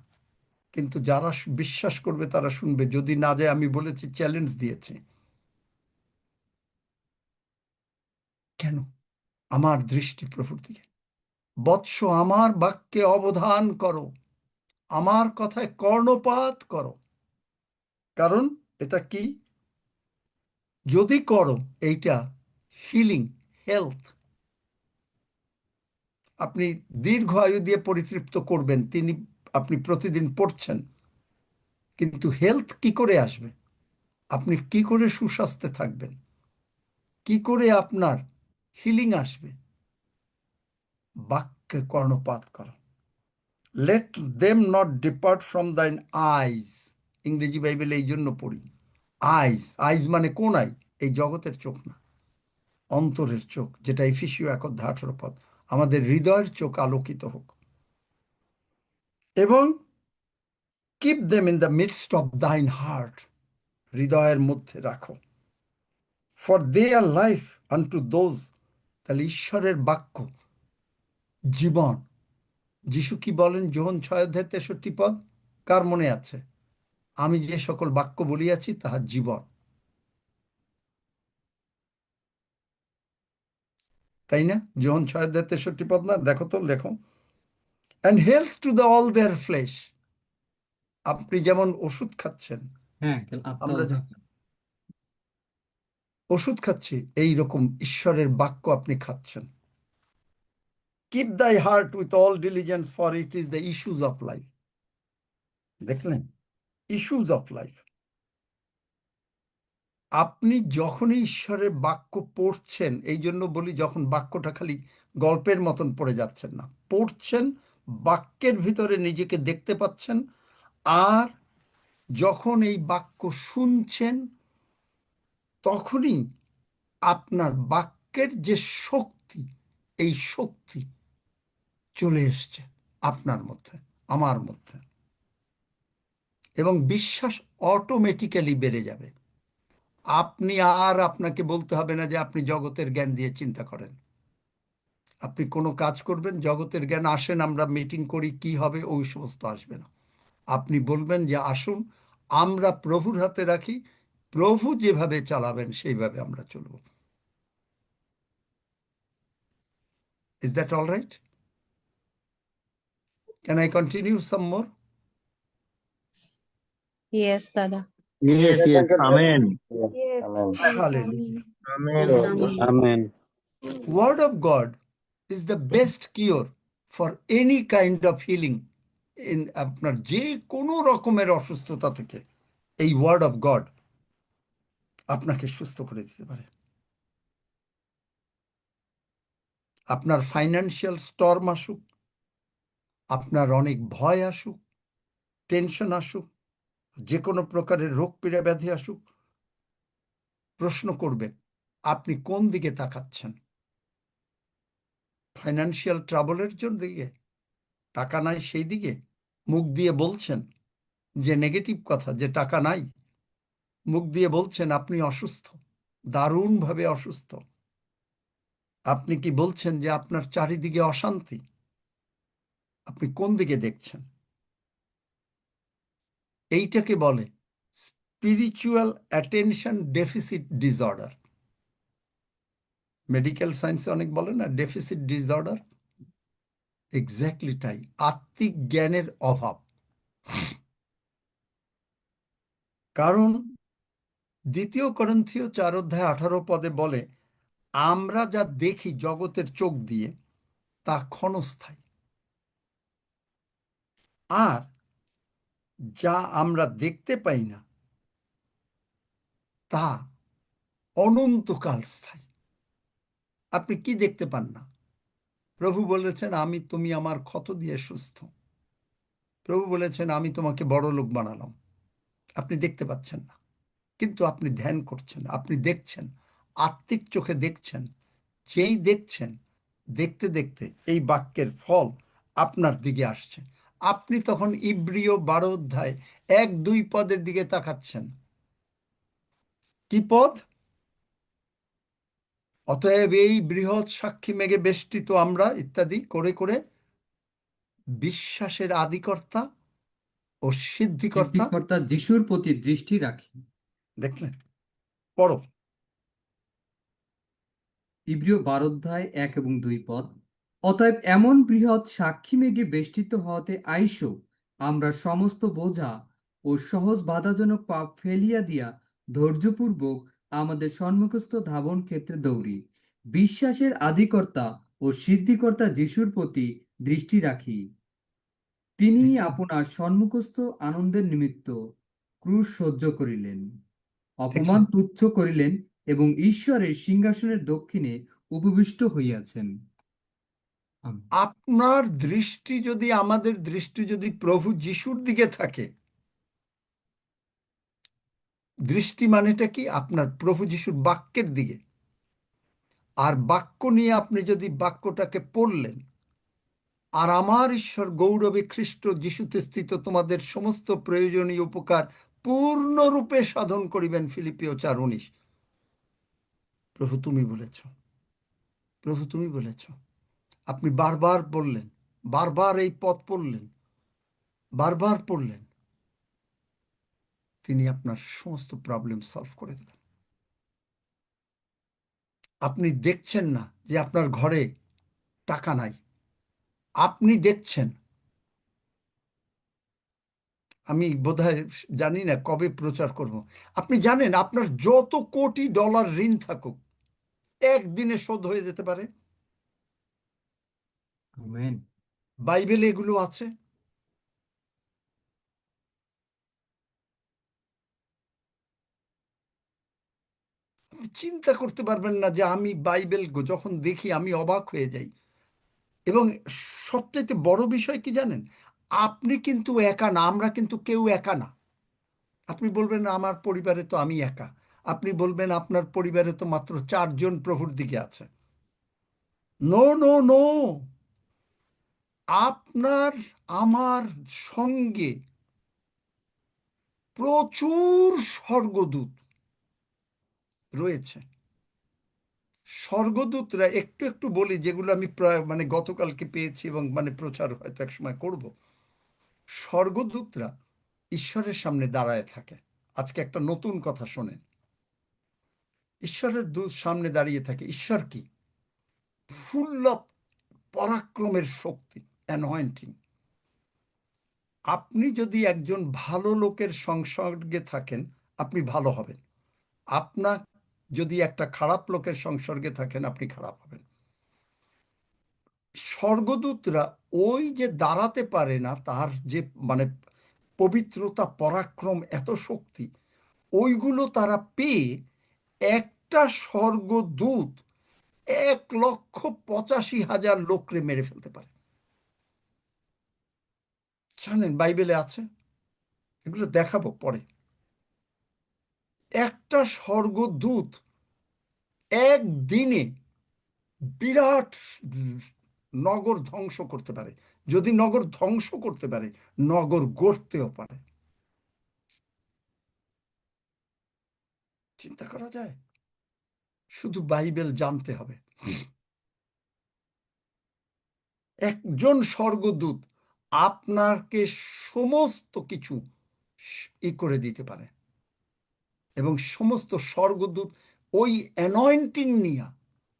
কিন্তু যারা বিশ্বাস করবে তারা শুনবে। যদি না যায়, আমি বলেছি, চ্যালেঞ্জ দিয়েছি। কেন? আমার দৃষ্টি প্রভুর দিকে। বৎস, আমার বাক্যে অবধান করো, আমার কথায় কর্ণপাত করো। কারণ এটা কি? যদি করো, এইটা হিলিং, হেলথ। আপনি দীর্ঘ আয়ু দিয়ে পরিতৃপ্ত করবেন, আপনি প্রতিদিন পড়ছেন। কিন্তু হেলথ কি করে আসবে? আপনি কি করে সুস্বাস্থ্যে থাকবেন? কি করে আপনার হিলিং আসবে? বাক্যে কর্ণপাত করো। Let them not depart from thine eyes. ইংরেজি বাইবেলে এই জন্য পড়ি আইজ। আইজ মানে কোন আই? এই জগতের চোখ না, অন্তরের চোখ, যেটা এফেসীয় 1 অধ্যায় 18 পদ। আমাদের হৃদয়ের চোখ আলোকিত হোক। এবং keep them in the midst of thine heart, হৃদয়ের মধ্যে রাখো। For they are life unto those. তাহলে ঈশ্বরের বাক্য জীবন। যিশু কি বলেন? যোহন 6 অধ্যায় 63 পদ, কার মনে আছে? আমি যে সকল বাক্য বলিয়াছি তাহা জীবন। তাই না? যোহন 6 অধ্যায় 63 পদ না? দেখো তো, লেখো। And health to the all their flesh. আপনি যেমন ওষুধ খাচ্ছেন, হ্যাঁ, আমরা ওষুধ খাচ্ছি, এই রকম ঈশ্বরের বাক্য আপনি খাচ্ছেন। Keep thy heart with all diligence, for it is the issues of life. দেখলেন? Issues of life. আপনি যখনই ঈশ্বরের বাক্য পড়ছেন, এই জন্য বলি, যখন বাক্যটা খালি গল্পের মতন পড়ে যাচ্ছেন না, পড়ছেন, বাক্যের ভিতরে নিজেকে দেখতে পাচ্ছেন। আর যখন এই বাক্য শুনছেন, তখনই আপনার বাক্যের যে শক্তি, এই শক্তি চলে এসছে আপনার মধ্যে, আমার মধ্যে, এবং বিশ্বাস অটোমেটিক্যালি বেড়ে যাবে। আপনি আর আপনাকে বলতে হবে না যে আপনি জগতের জ্ঞান দিয়ে চিন্তা করেন। আপনি কোনো কাজ করবেন, জগতের জ্ঞান আসেন, আমরা মিটিং করি, কি হবে, ওই সমস্ত আসবে না। আপনি বলবেন যে আসুন, আমরা প্রভুর হাতে রাখি, প্রভু যেভাবে চালাবেন সেইভাবে আমরা চলব। Is that all right? Can I continue some more? Yes, Dada. Yes, yes. Amen. Yes. Hallelujah. Amen. Amen. Word of God is the best cure for any kind of healing. In আপনার যে কোনো রকমের অসুস্থতা থেকে এই word of god আপনাকে সুস্থ করে দিতে পারে। আপনার ফাইন্যান্সিয়াল স্টর্ম আসুক, আপনার অনেক ভয় আসুক, টেনশন আসুক, যে কোনো প্রকারের রোগ পীড়া ব্যাধি আসুক, প্রশ্ন করবেন আপনি কোন দিকে তাকাচ্ছেন। ফাইন্যান্সিয়াল ট্রাবলের জন্য দিকে, টাকা নাই সেই দিকে মুখ দিয়ে বলছেন যে নেগেটিভ কথা, যে টাকা নাই, মুখ দিয়ে বলছেন আপনি অসুস্থ, দারুণভাবে অসুস্থ। আপনি কি বলছেন যে আপনার চারিদিকে অশান্তি? আপনি কোন দিকে দেখছেন? এইটাকে বলে spiritual attention deficit disorder. Medical সায়েন্সে অনেক বলে না ডেফিসিট ডিসঅর্ডার, এক্স্যাক্টলি তাই, আত্মিক জ্ঞানের অভাব। কারণ 2 করিন্থীয় 4:18 বলে, আমরা যা দেখি জগতের চোখ দিয়ে তা ক্ষণস্থায়ী, আর যা আমরা দেখতে পাই না তা অনন্তকাল স্থায়ী। আপনি কি দেখতে পান না? প্রভু বলেছেন তুমি আমার ক্ষত দিয়ে সুস্থ। প্রভু বলেছেন আমি তোমাকে বড় লোক বানালাম। আপনি দেখতে পাচ্ছেন না, কিন্তু আপনি ধ্যান করছেন, আপনি দেখছেন, আত্মিক চোখে দেখছেন। যেই দেখছেন, দেখতে দেখতে এই বাক্যের ফল আপনার দিকে আসছে। আপনি তখন ইব্রিয় 12:1-2 দিকে তাকাচ্ছেন। কি পদ? অতএব এই বৃহৎ সাক্ষী মেঘে বেষ্টিত আমরা ইত্যাদি করে করে বিশ্বাসের আদিকর্তা ও সিদ্ধিকর্তা, সৃষ্টিকর্তা যিশুর প্রতি দৃষ্টি রাখি। দেখলেন? পড়ো। ইব্রিয় 12:1-2 অতএব এমন বৃহৎ সাক্ষী মেঘে বেষ্টিত হতে আইসো, আমরা সমস্ত বোঝা ও সহজ বাধাজনক পাপ ফেলিয়া দিয়া ধৈর্যপূর্বক আমাদের সম্মুখস্থ ধাবন ক্ষেত্রে দৌড়ি, বিশ্বাসের আদিকর্তা ও সিদ্ধিকর্তা যিশুর প্রতি দৃষ্টি রাখি। তিনি আপনার সম্মুখস্থ আনন্দের নিমিত্ত ক্রুশ সহ্য করিলেন, অপমান তুচ্ছ করিলেন এবং ঈশ্বরের সিংহাসনের দক্ষিণে উপবিষ্ট হইয়াছেন। আমেন। আপনার দৃষ্টি যদি, আমাদের দৃষ্টি যদি প্রভু যিশুর দিকে থাকে, দৃষ্টি মানেটা কি? আপনার প্রভু যিশুর বাক্যের দিকে। আর বাক্য নিয়ে আপনি যদি বাক্যটাকে পড়লেন, আর আমার ঈশ্বর গৌরবে খ্রিস্ট যিশুতে স্থিত তোমাদের সমস্ত প্রয়োজনীয় উপকার পূর্ণরূপে সাধন করিবেন, ফিলিপিও 4:19। প্রভু তুমি বলেছ, প্রভু তুমি বলেছ। আপনি বারবার বললেন, বারবার এই পথ পড়লেন, বারবার পড়লেন, তিনি আপনার সমস্ত প্রবলেম সলভ করে দেবেন। আপনি দেখছেন না যে আপনার ঘরে টাকা নাই, আপনি দেখছেন, আমি বোধহয় জানি না কবে প্রচার করব, আপনি জানেন আপনার যত কোটি ডলার ঋণ থাকুক একদিনে শোধ হয়ে যেতে পারে। আমেন। বাইবেলে এগুলো আছে। আপনি চিন্তা করতে পারবেন না যে আমি বাইবেল যখন দেখি আমি অবাক হয়ে যাই। এবং সবচেয়ে বড় বিষয় কি জানেন? আপনি কিন্তু একা না, আমরা কিন্তু কেউ একা না। আপনি বলবেন আমার পরিবারে তো আমি একা, আপনি বলবেন আপনার পরিবারে তো মাত্র 4 জন প্রভুর দিকে আছে। নো নো নো, আপনার আমার সঙ্গে প্রচুর স্বর্গদূত রয়েছে। স্বর্গদূতরা একটু একটু বলি, যেগুলো আমি প্রায় গতকালকে পেয়েছি এবং প্রচার হয়তো এক সময় করব। স্বর্গদূতরা ঈশ্বরের সামনে দাঁড়ায় থাকে। আজকে একটা নতুন কথা শোনেন। ঈশ্বরের দূত সামনে দাঁড়িয়ে থাকে। ঈশ্বর কি? ফুল অফ পরাক্রমের শক্তি, অ্যানয়েন্টিং। আপনি যদি একজন ভালো লোকের সংসর্গে থাকেন, আপনি ভালো হবেন। আপনার যদি একটা খারাপ লোকের সংসর্গে থাকেন, আপনি খারাপ হবেন। স্বর্গদূতরা ওই যে দাঁড়াতে পারে না, তার যে পবিত্রতা, পরাক্রম, এত শক্তি, ওইগুলো তারা পেয়ে একটা স্বর্গদূত 1,85,000 লোকরে মেরে ফেলতে পারে। জানেন বাইবেলে আছে, এগুলো দেখাবো পরে। একটা স্বর্গদূত একদিনে বিরাট নগর ধ্বংস করতে পারে। যদি নগর ধ্বংস করতে পারে, নগর গড়তেও পারে। চিন্তা করা যায়? শুধু বাইবেল জানতে হবে। একজন স্বর্গদূত আপনাকে সমস্ত কিছু করে দিতে পারে, এবং সমস্ত স্বর্গদূত ওই অ্যানয়েন্টিং নিয়ে,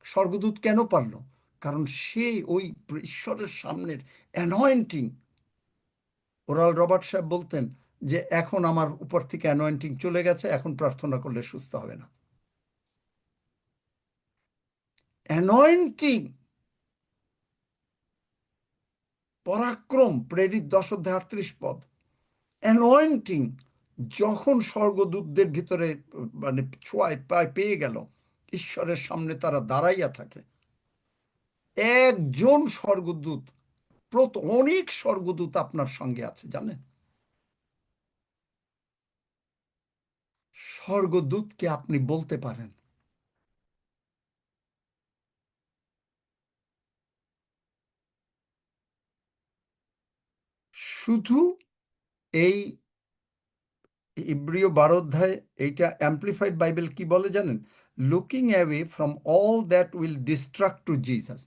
স্বর্গদূত কেন পারল? কারণ সে ওই ঈশ্বরের সামনের অ্যানয়েন্টিং। ওরাল রবার্ট সাহেব বলতেন যে এখন আমার উপর থেকে অ্যানয়েন্টিং চলে গেছে, এখন প্রার্থনা করলে সুস্থ হবে না। অ্যানয়েন্টিং, পরাক্রম, প্রেরিত 10:38 অ্যানয়েন্টিং যখন স্বর্গদূতদের ভিতরে মানে ছোঁয়ায় পেয়ে গেল, ঈশ্বরের সামনে তারা দাঁড়াইয়া থাকে। একজন স্বর্গদূত, অনেক স্বর্গদূত আপনার সঙ্গে আছে, জানেন? স্বর্গদূতকে আপনি বলতে পারেন, শুধু এই ইব্রিয় 12 অধ্যায়, এইটা অ্যাম্পলিফাইড বাইবেল কি বলে জানেন? Looking away from all that will distract to Jesus.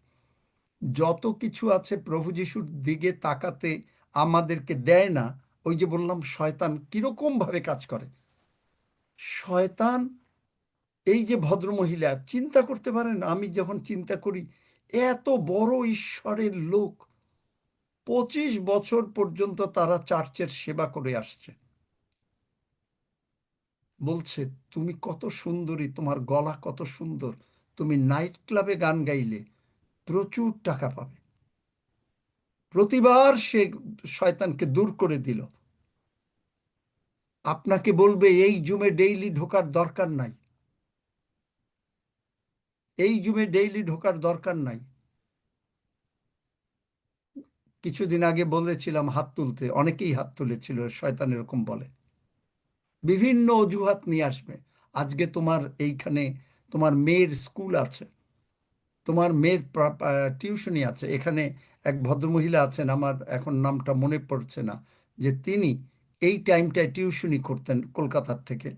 যত কিছু আছে প্রভু যিশুর দিকে তাকাতে আমাদেরকে দেয় না। ওই যে বললাম শয়তান কিরকম ভাবে কাজ করে। শয়তান, এই যে ভদ্রমহিলা, চিন্তা করতে পারেন, আমি যখন চিন্তা করি এত বড় ঈশ্বরের লোক, 25 বছর পর্যন্ত তারা চার্চের সেবা করে আসছে, বলছে তুমি কত সুন্দরী, তোমার গলা কত সুন্দর, তুমি নাইট ক্লাবে গান গাইলে প্রচুর টাকা পাবে। প্রতিবার সে শয়তানকে দূর করে দিল। আপনাকে বলবে এই জুমে ডেইলি ঢোকার দরকার নাই, এই জুমে ডেইলি ঢোকার দরকার নাই। কিছুদিন আগে বলেছিলাম হাত তুলতে, অনেকেই হাত তুলেছিল। শয়তান এরকম বলে, বিভিন্ন অজুহাত নিয়ে আসবে। আজকে তোমার এইখানে তোমার মেয়ের স্কুল আছে, তোমার মেয়ের টিউশনি আছে। এখানে এক ভদ্রমহিলা আছেন, আমার এখন নামটা মনে পড়ছে না, যে তিনি এই টাইমটায় টিউশনি করতেন কলকাতার থেকে।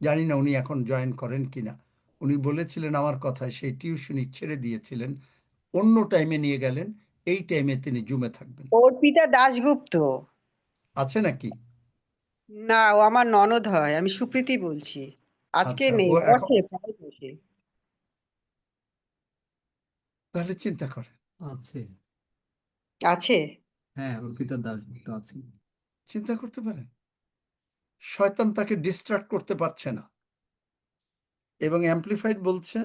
জানি না উনি এখন জয়েন করেন কিনা। উনি বলেছিলেন আমার কথায়, সেই টিউশনি ছেড়ে দিয়েছিলেন, অন্য টাইমে নিয়ে গেলেন, এই টাইমে তিনি জুমে থাকবেন। অর্পিতা দাশগুপ্ত। আছে নাকি? না, ও আমার ননদ হয়, আমি সুপ্রীতি বলছি। আজকে আচ্ছা, নেই, ও এখন, বসে প্রায় বসে। তাহলে চিন্তা করেন, আছে। আছে। হ্যাঁ, অর্পিতা দাশগুপ্ত আছে। চিন্তা করতে পারেন, শয়তান তাকে ডিস্ট্রাক্ট করতে পারছে না। এবং অ্যাম্পলিফাইড বলছে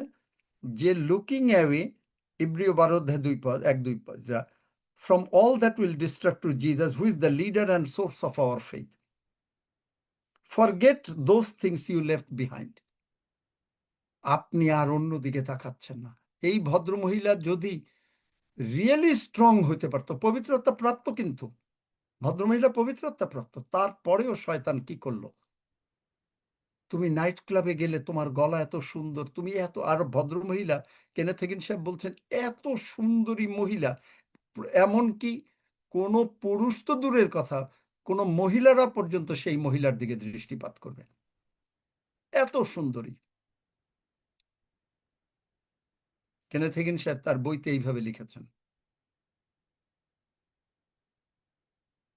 যে লুকিং অ্যাওয়ে, ইব্রিয় 12 অধ্যায় 1-2 পদ, from all that will distract to Jesus, who is the leader and source of our faith. Forget those things you left behind. আপনি আর অন্যদিকে তাকাচ্ছেন না। এই ভদ্রমহিলা যদি রিয়েলি স্ট্রং হতে পারত, পবিত্রতা প্রাপ্ত, কিন্তু ভদ্রমহিলা পবিত্রতা প্রাপ্ত, তারপরেও শয়তান কি করলো? তুমি নাইট ক্লাবে গেলে তোমার গলা এত সুন্দর, তুমি এত, আর ভদ্রমহিলা কেনেথ হেগিন সাহেব বলছেন এত সুন্দরী মহিলা, এমনকি কোনো পুরুষ তো দূরের কথা, কোনো মহিলারা পর্যন্ত সেই মহিলার দিকে দৃষ্টিপাত করবে, এত সুন্দরী। কেনেথ হেগিন সাহেব তার বইতে এইভাবে লিখেছেন।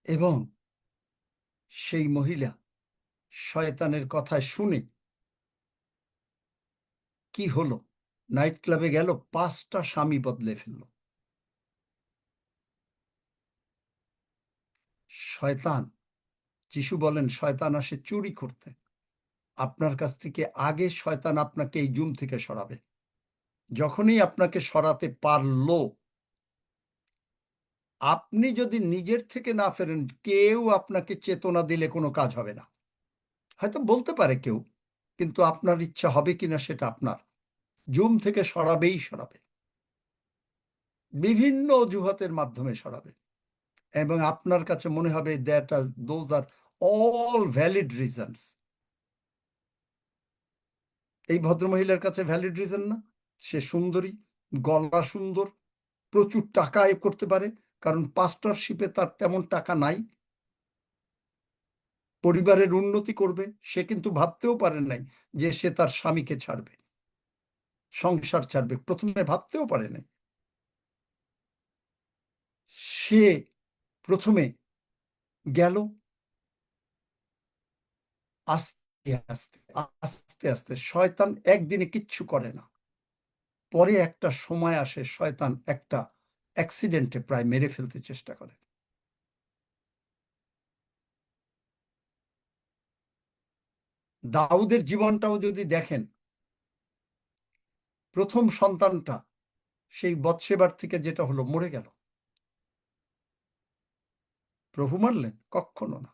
এবং সেই মহিলা শয়তানের কথায় শুনে কি হলো, নাইট ক্লাবে গেল, 5টা স্বামী বদলে ফেলল। শয়তান, যিশু বলেন শয়তান আসে চুরি করতে। আপনার কাছ থেকে আগে শয়তান আপনাকে এই জুম থেকে সরাবে। যখনই আপনাকে সরাতে পারলো, আপনি যদি নিজের থেকে না ফেরেন, কেউ আপনাকে চেতনা দিলে কোনো কাজ হবে না। হয়তো বলতে পারে কেউ, কিন্তু আপনার ইচ্ছা হবে কিনা সেটা আপনার। জুম থেকে সরাবেই সরাবে, বিভিন্ন অজুহাতের মাধ্যমে সরাবে, এবং আপনার কাছে মনে হবে that those are all valid reasons. এই ভদ্রমহিলার কাছে ভ্যালিড রিজন না? সে সুন্দরী, গলা সুন্দর, প্রচুর টাকা আয় করতে পারে, কারণ পাস্টরশিপে তার তেমন টাকা নাই। পরিবারের উন্নতি করবে, সে কিন্তু ভাবতেও পারে নাই যে সে তার স্বামীকে ছাড়বে, সংসার ছাড়বে, প্রথমে ভাবতেও পারে নাই। সে প্রথমে গেল, আস্তে আস্তে আস্তে আস্তে, শয়তান একদিনে কিচ্ছু করে না। পরে একটা সময় আসে, শয়তান একটা অ্যাক্সিডেন্টে প্রায় মেরে ফেলতে চেষ্টা করে। দাউদের জীবনটাও যদি দেখেন, প্রথম সন্তানটা সেই বৎসেবার থেকে যেটা হলো, মরে গেল। প্রভু মারলেন? কখনো না।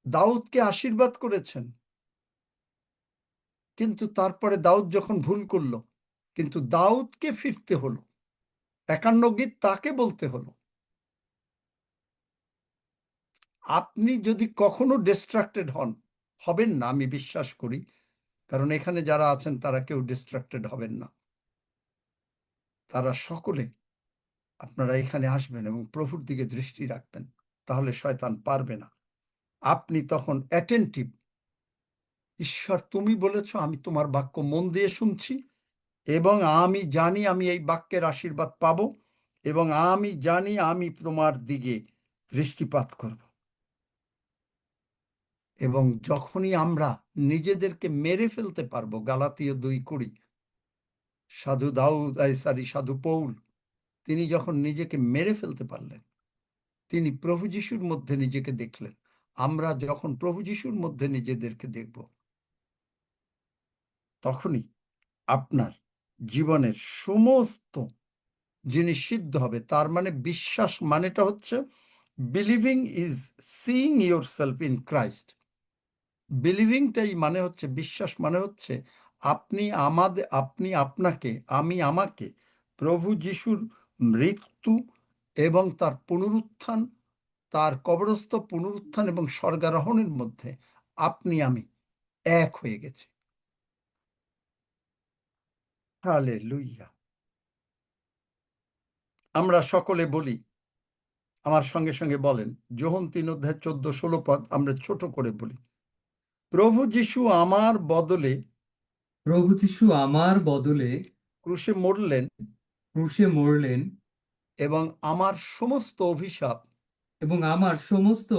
দাউদকে আশীর্বাদ করেছেন, কিন্তু তারপরে দাউদ যখন ভুল করলো, কিন্তু দাউদকে ফিরতে হলো, 51 গীত তাকে বলতে হলো। আপনি যদি কখনো ডিস্ট্রাক্টেড হবেন না, আমি বিশ্বাস করি, কারণ এখানে যারা আছেন তারা কেউ ডিস্ট্রাক্টেড হবেন না। তারা সকলে আপনারা এখানে আসবেন এবং প্রভুর দিকে দৃষ্টি রাখবেন, তাহলে শয়তান পারবে না। আপনি তখন অ্যাটেন্টিভ। ঈশ্বর, তুমি বলেছ, আমি তোমার বাক্য মন দিয়ে শুনছি, এবং আমি জানি আমি এই বাক্যের আশীর্বাদ পাব, এবং আমি জানি আমি তোমার দিকে দৃষ্টিপাত করব। এবং যখনই আমরা নিজেদেরকে মেরে ফেলতে পারবো, গালাতীয় 2:20, সাধু পৌল, তিনি যখন নিজেকে মেরে ফেলতে পারলেন, তিনি প্রভু যিশুর মধ্যে নিজেকে দেখলেন। আমরা যখন প্রভু যিশুর মধ্যে নিজেদেরকে দেখব, তখনই আপনার জীবনের সমস্ত জিনিস সিদ্ধ হবে। তার মানে বিশ্বাস মানেটা হচ্ছে, believing is seeing yourself in Christ. বিলিভিংটাই মানে হচ্ছে, বিশ্বাস মানে হচ্ছে আপনি আপনাকে, আমি আমাকে প্রভু যিশুর মৃত্যু এবং তার পুনরুত্থান, তার কবরস্থ পুনরুত্থান এবং স্বর্গারোহণের মধ্যে আপনি আমি এক হয়ে গেছি। হালেলুইয়া। আমরা সকলে বলি, আমার সঙ্গে সঙ্গে বলেন, যোহন 3:14-16 আমরা ছোট করে বলি, প্রভু যিশু আমার বদলে ক্রুশে মরলেন এবং আমার সমস্ত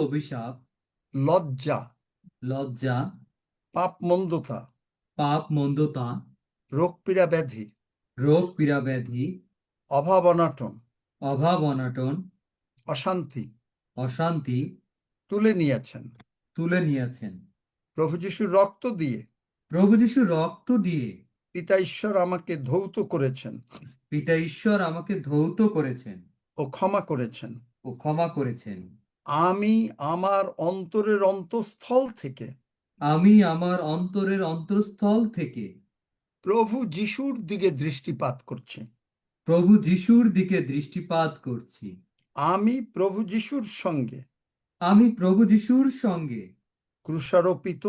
অভিশাপ, লজ্জা, পাপ মন্দতা, রোগ পীড়া ব্যাধি, অভাব অনটন, অশান্তি তুলে নিয়েছেন। প্রভু যিশুর রক্ত দিয়ে পিতা ঈশ্বর আমাকে ধৌত করেছেন ও ক্ষমা করেছেন। আমি আমার অন্তরের অন্তঃস্থল থেকে প্রভু যিশুর দিকে দৃষ্টিপাত করছি। আমি প্রভু যিশুর সঙ্গে ক্রুশারোপিত,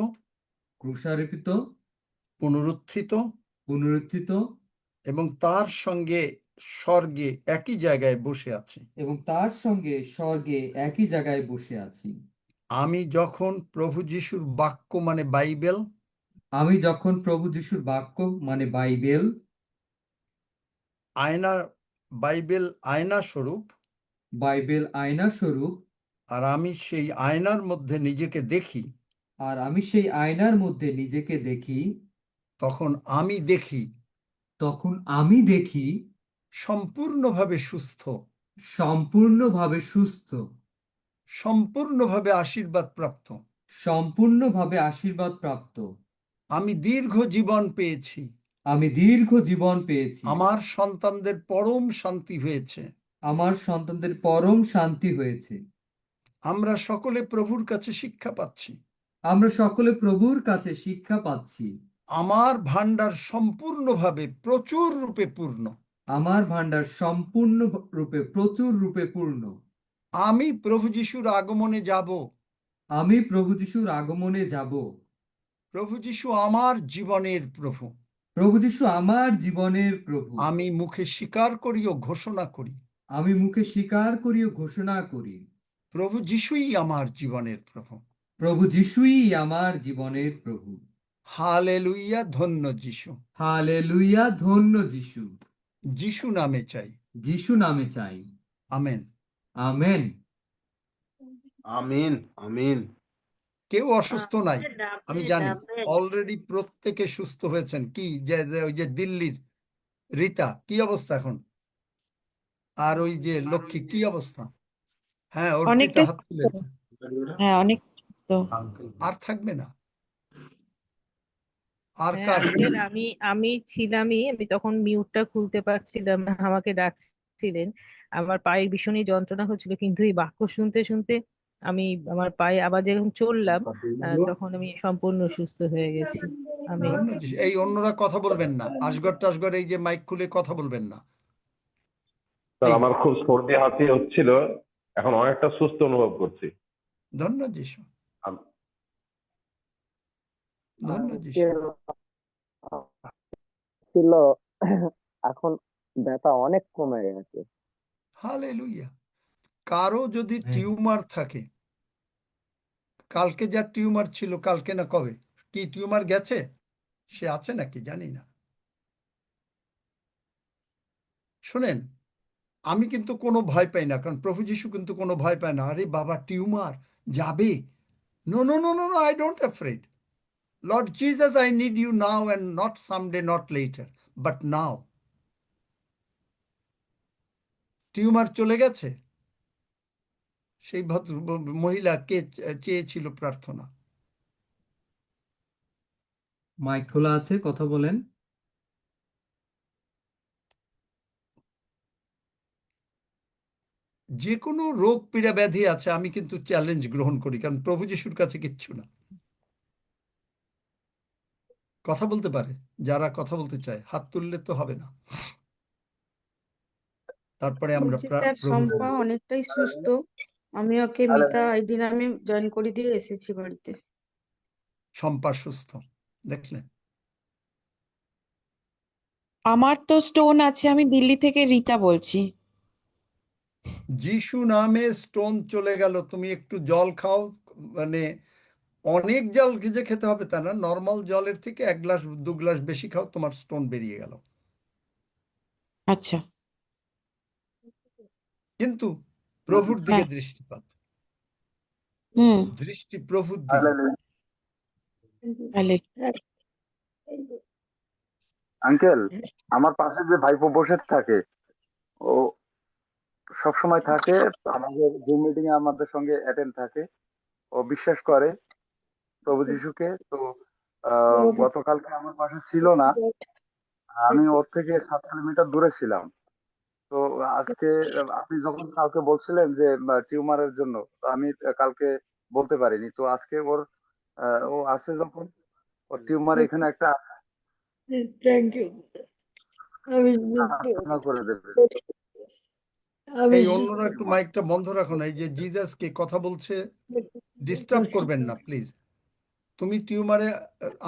পুনরুত্থিত এবং তার সঙ্গে স্বর্গে একই জায়গায় বসে আছি। আমি যখন প্রভু যিশুর বাক্য মানে বাইবেল, বাইবেল আয়না স্বরূপ, আর আমি সেই আয়নার মধ্যে নিজেকে দেখি, তখন আমি দেখি সম্পূর্ণভাবে সুস্থ, সম্পূর্ণভাবে আশীর্বাদপ্রাপ্ত। আমি দীর্ঘ জীবন পেয়েছি, আমার সন্তানদের পরম শান্তি হয়েছে। আমরা সকলে প্রভুর কাছে শিক্ষা পাচ্ছি। আমার ভান্ডার সম্পূর্ণভাবে প্রচুর রূপে পূর্ণ। আমি প্রভু যিশুর আগমনে যাব। প্রভু যিশু আমার জীবনের প্রভু। প্রভু যীশু আমার জীবনের প্রভু। আমি মুখে স্বীকার করি ও ঘোষণা করি আমি মুখে স্বীকার করি ও ঘোষণা করি প্রভু যিশুই আমার জীবনের প্রভু। প্রভু যিশুই আমার জীবনের প্রভু। হালেলুইয়া, ধন্য যিশু। হালেলুয়া, ধন্য যিশু। যিশু নামে চাই। যিশু নামে চাই। আমেন। আমেন। আমিন আমিন। কেউ অসুস্থ নাই, আমি জানি। আমেন। অলরেডি প্রত্যেকে সুস্থ হয়েছেন। কি ওই যে দিল্লির রীতা, কি অবস্থা এখন? আর ওই যে লক্ষ্মী, কি অবস্থা? হ্যাঁ, অর্পিতা অনেকটা হাত তুলেছে। হ্যাঁ অনেক তো আর থাকবে না। আর হ্যাঁ কার? আঙ্কেল, আমি ছিলামই, আমি তখন মিউটটা খুলতে পারছিলাম না, আমাকে ডাকছিলেন। আমার পায়ে ভীষণই যন্ত্রণা হচ্ছিল, কিন্তু এই বাক্য শুনতে শুনতে আমি আমার পায়ে আবার যখন চললাম তখন আমি সম্পূর্ণ সুস্থ হয়ে গেছি। আমি ধন্য যিশু। এই অন্যরা কথা বলবেন না, আসগর টাসগর এই যে মাইক খুলে কথা বলবেন না, স্যার প্লিজ। আমার খুব সর্দি হাঁচি হচ্ছিল, এখন অনেকটা সুস্থ অনুভব করছি। ধন্য যিশু, আম- ধন্য যিশু। ছিল এখন ব্যথা অনেক কমে গেছে। হালেলুইয়া। কারো যদি আমেন। টিউমার থাকে, কালকে যার টিউমার ছিল, কালকে না কবে, কি টিউমার গেছে? সে আছে নাকি জানি না। শোনেন, আমি কিন্তু কোনো ভয় পাই না, কারণ প্রভু যিশু কিন্তু কোনো ভয় পায় না। আরে বাবা, টিউমার যাবে। No no no no no, I don't afraid. Lord Jesus, I need you now and not someday, not later, but now. Tumour চলে গেছে। সেই ভদ্র মহিলা কে চেয়েছিল প্রার্থনা? মাইক খোলা আছে, কথা বলেন। যে কোনো রোগ পীড়া ব্যাধি আছে, আমি কিন্তু চ্যালেঞ্জ গ্রহণ করি, কারণ প্রভু যিশুর কাছে কিচ্ছু না। কথা বলতে পারে যারা কথা বলতে চায়, হাত তুললে তো হবে না। তারপরে আমরা বলছি স্যার, প্রভু শম্পা অনেকটাই সুস্থ। আমি ওকে মিতা আইডি নামে জয়েন করে দিয়ে এসেছি বাড়িতে। শম্পা সুস্থ, দেখলেন? আমার তো স্টোন আছে, আমি দিল্লি থেকে রীতা বলছি। যিশু নামে স্টোন চলে গেল। তুমি একটু জল খাও, মানে অনেক জল যে খেতে হবে তা না, নর্মাল জলের থেকে 1 গ্লাস 2 গ্লাস বেশি খাও, তোমার স্টোন বেরিয়ে গেল। আচ্ছা। কিন্তু প্রভুর দিকে হ্যাঁ। দৃষ্টিপাত, হুম। দৃষ্টি প্রভুর দিকে। তাহলে আঙ্কেল, আমার পাশে যে ভাইপো বসে থাকে, ও সব সময় থাকে, আমাদের জুম মিটিং এ আমাদের সঙ্গে অ্যাটেন্ড থাকে। ও বিশ্বাস করে প্রভু যিশুকে। তো গতকালকে আমার পাশে ছিল না, আমি ওর থেকে 7 কিলোমিটার দূরে ছিলাম। তো আজকে আপনি যখন কালকে বলছিলেন যে টিউমারের জন্য, তো আমি কালকে বলতে পারিনি। তো আজকে ওর ও আছে যখন, ওর টিউমার এখানে একটা থ্যাংক ইউ। আমি প্রার্থনা করে দেবে। আমি এই অন্যরা একটু মাইকটা বন্ধ রাখুন। এই যে জিজাসকে কথা বলছে, ডিস্টার্ব করবেন না প্লিজ। তুমি টিউমারে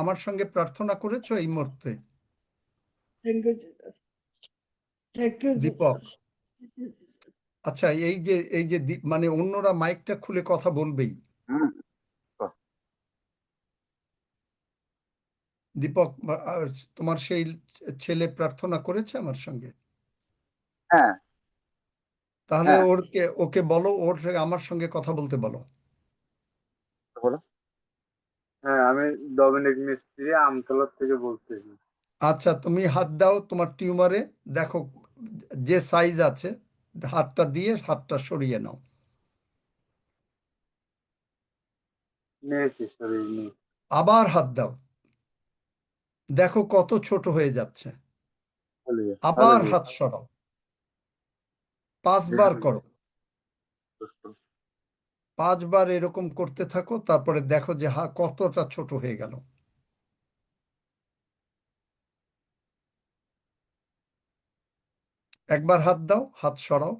আমার সঙ্গে প্রার্থনা করেছো এই মুহূর্তে? Thank you thank you Deepak, আচ্ছা, এই যে মানে অন্যরা মাইকটা খুলে কথা বলবেই। হুম। দীপক, তোমার সেই ছেলে প্রার্থনা করেছে আমার সঙ্গে? হ্যাঁ তাহলে হ্যাঁ, ওকে বলো, আমার সঙ্গে কথা বলতে বলো। বলো। হ্যাঁ, আমি ডমিনিক মিস্ত্রি আমতলা থেকে বলতেছি। আচ্ছা, তুমি হাত দাও তোমার টিউমারে, দেখো যে সাইজ আছে, হাতটা দিয়ে হাতটা সরিয়ে নাও। নিয়েছি শরীর। আবার হাত দাও, দেখো কত ছোট হয়ে যাচ্ছে। আবার হাত সরাও, 5 বার করো। 5 বার এরকম করতে থাকো, তারপরে দেখো যে কতটা ছোট হয়ে গেল। একবার হাত দাও, হাত সরাও,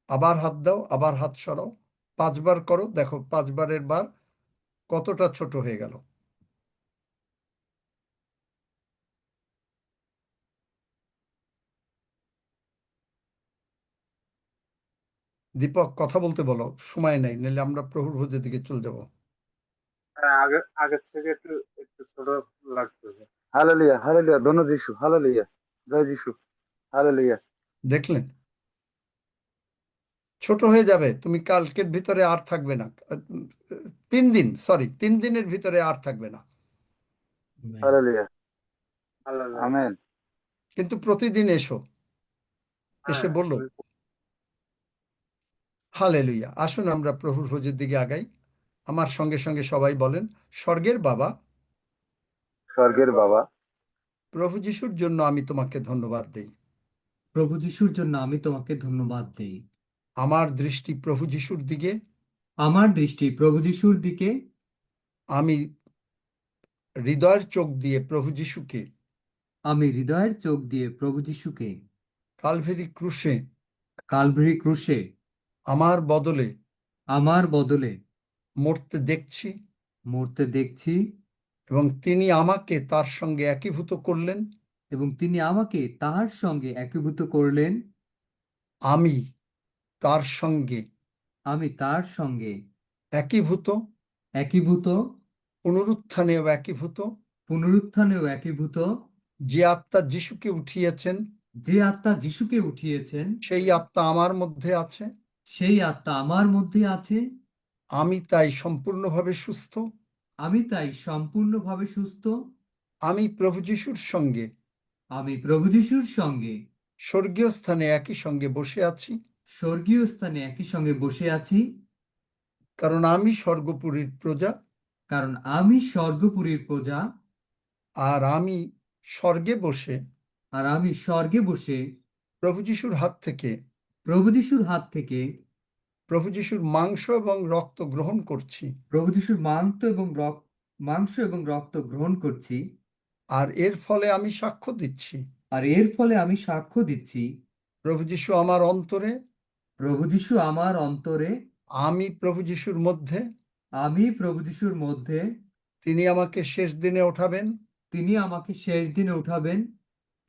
আবার হাত দাও, আবার হাত সরাও। 5 বার করো, দেখো 5 বারের বার কতটা ছোট হয়ে গেল। দীপক কথা বলতে বলো, সময় নাই, নাহলে আমরা প্রভুর ভোজের দিকে চলে যাব। আগের থেকে একটু একটু ছোট লাগতেছে। হালেলুয়া, হালেলুয়া, ধন্য যিশু, হালেলুয়া, জয় যিশু, হালেলুয়া। দেখলেন, ছোট হয়ে যাবে, তুমি কালকের ভিতরে আর থাকবে না। 3 দিনের ভিতরে আর থাকবে না, হালেলুয়া, আমেন। কিন্তু প্রতিদিন এসো, এসে বলো হালেলুয়া। আসুন আমরা প্রভুর ভোজের দিকে আগাই। আমার সঙ্গে সঙ্গে সবাই বলেন, স্বর্গের বাবা, স্বর্গের বাবা, প্রভু যিশুর জন্য আমি তোমাকে ধন্যবাদ দেই। প্রভু যিশুর জন্য আমি তোমাকে ধন্যবাদ দেই। আমার দৃষ্টি প্রভু যিশুর দিকে, আমার দৃষ্টি প্রভু যিশুর দিকে, আমি হৃদয়ের চোখ দিয়ে প্রভু যিশুকে আমি হৃদয়ের চোখ দিয়ে প্রভু যিশুকে কালভেরি ক্রুশে কালভারি ক্রুশে আমার বদলে আমার বদলে মরতে দেখছি, মরতে দেখছি, এবং তিনি আমাকে তার সঙ্গে একীভূত করলেন। এবং তিনি আমাকে তাহার সঙ্গে একীভূত করলেন। আমি তার সঙ্গে আমি তার সঙ্গে একীভূত, একীভূত, পুনরুত্থানেও একীভূত। পুনরুত্থানেও একীভূত। যে আত্মা যিশুকে উঠিয়েছেন, যে আত্মা যিশুকে উঠিয়েছেন, সেই আত্মা আমার মধ্যে আছে। সেই আত্মা আমার মধ্যে আছে। আমি তাই সম্পূর্ণভাবে সুস্থ। আমি তাই সম্পূর্ণভাবে সুস্থ। আমি প্রভু যিশুর সঙ্গে আমি প্রভু যিশুর সঙ্গে স্বর্গীয় স্থানে একই সঙ্গে বসে আছি, স্বর্গীয় স্থানে একই সঙ্গে বসে আছি, কারণ আমি স্বর্গপুরীর প্রজা, কারণ আমি স্বর্গপুরীর প্রজা। আর আমি স্বর্গে বসে আর আমি স্বর্গে বসে প্রভু যিশুর হাত থেকে প্রভু যিশুর হাত থেকে প্রভু যিশুর মাংস এবং রক্ত গ্রহণ করছি। প্রভু যিশুর মাংস এবং রক্ত গ্রহণ করছি। আর এর ফলে আমি সাক্ষ্য দিচ্ছি, আর এর ফলে আমি সাক্ষ্য দিচ্ছি, প্রভু যিশু আমার অন্তরে, প্রভু যিশু আমার অন্তরে, আমি প্রভু যিশুর মধ্যে। আমি প্রভু যিশুর মধ্যে। তিনি আমাকে শেষ দিনে ওঠাবেন, তিনি আমাকে শেষ দিনে উঠাবেন,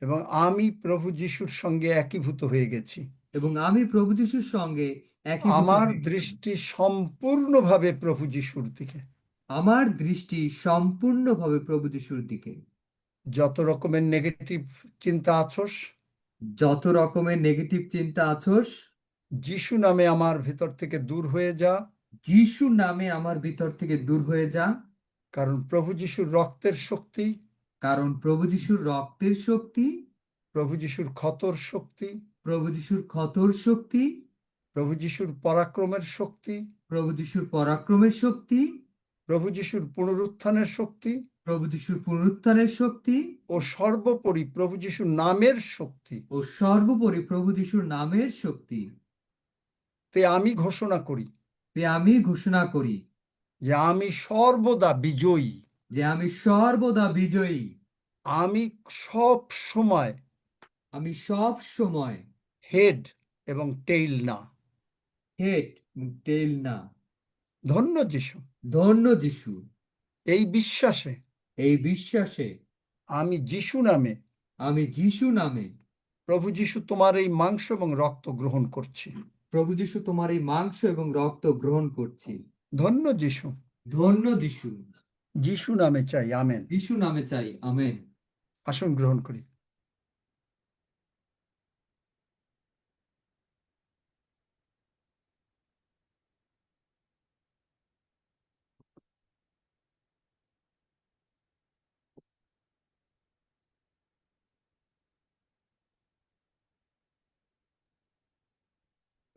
এবং আমি প্রভু যিশুর সঙ্গে একীভূত হয়ে গেছি। এবং আমি প্রভু যিশুর সঙ্গে একীভূত আমার হয়ে গেছি। দৃষ্টি সম্পূর্ণভাবে প্রভু যিশুর দিকে। আমার দৃষ্টি সম্পূর্ণভাবে প্রভু যিশুর দিকে। যত রকমের নেগেটিভ চিন্তা আছস, যত রকমের নেগেটিভ চিন্তা আছস, যিশু নামে আমার ভিতর থেকে দূর হয়ে যা। যিশু নামে আমার ভিতর থেকে দূর হয়ে যা। কারণ প্রভু যিশুর রক্তের শক্তি, কারণ প্রভু যিশুর রক্তের শক্তি, প্রভু যিশুর ক্ষতর শক্তি, প্রভু যিশুর ক্ষতর শক্তি, প্রভু যিশুর পরাক্রমের শক্তি, প্রভু যিশুর পরাক্রমের শক্তি, প্রভু যিশুর পুনরুত্থানের শক্তি, প্রভু যিশুর পুনরুত্থানের শক্তি, ও সর্বোপরি প্রভু যিশুর নামের শক্তি। ও সর্বোপরি প্রভু যিশুর নামের শক্তি। তে আমি ঘোষণা করি আমি ঘোষণা করি যে আমি সর্বদা বিজয়ী। যে আমি সর্বদা বিজয়ী। আমি সব সময় আমি সব সময় হেড এবং টেইল না। হেড টেইল না। ধন্য যিশু। ধন্য যিশু। এই বিশ্বাসে এই বিশ্বাসে আমি যিশু নামে আমি যিশু নামে প্রভু যিশু তোমার এই মাংস এবং রক্ত গ্রহণ করছি। প্রভু যিশু তোমার এই মাংস এবং রক্ত গ্রহণ করছি। ধন্য যিশু। ধন্য যিশু। যিশু নামে চাই, আমেন। যিশু নামে চাই, আমেন। আসুন গ্রহণ করি।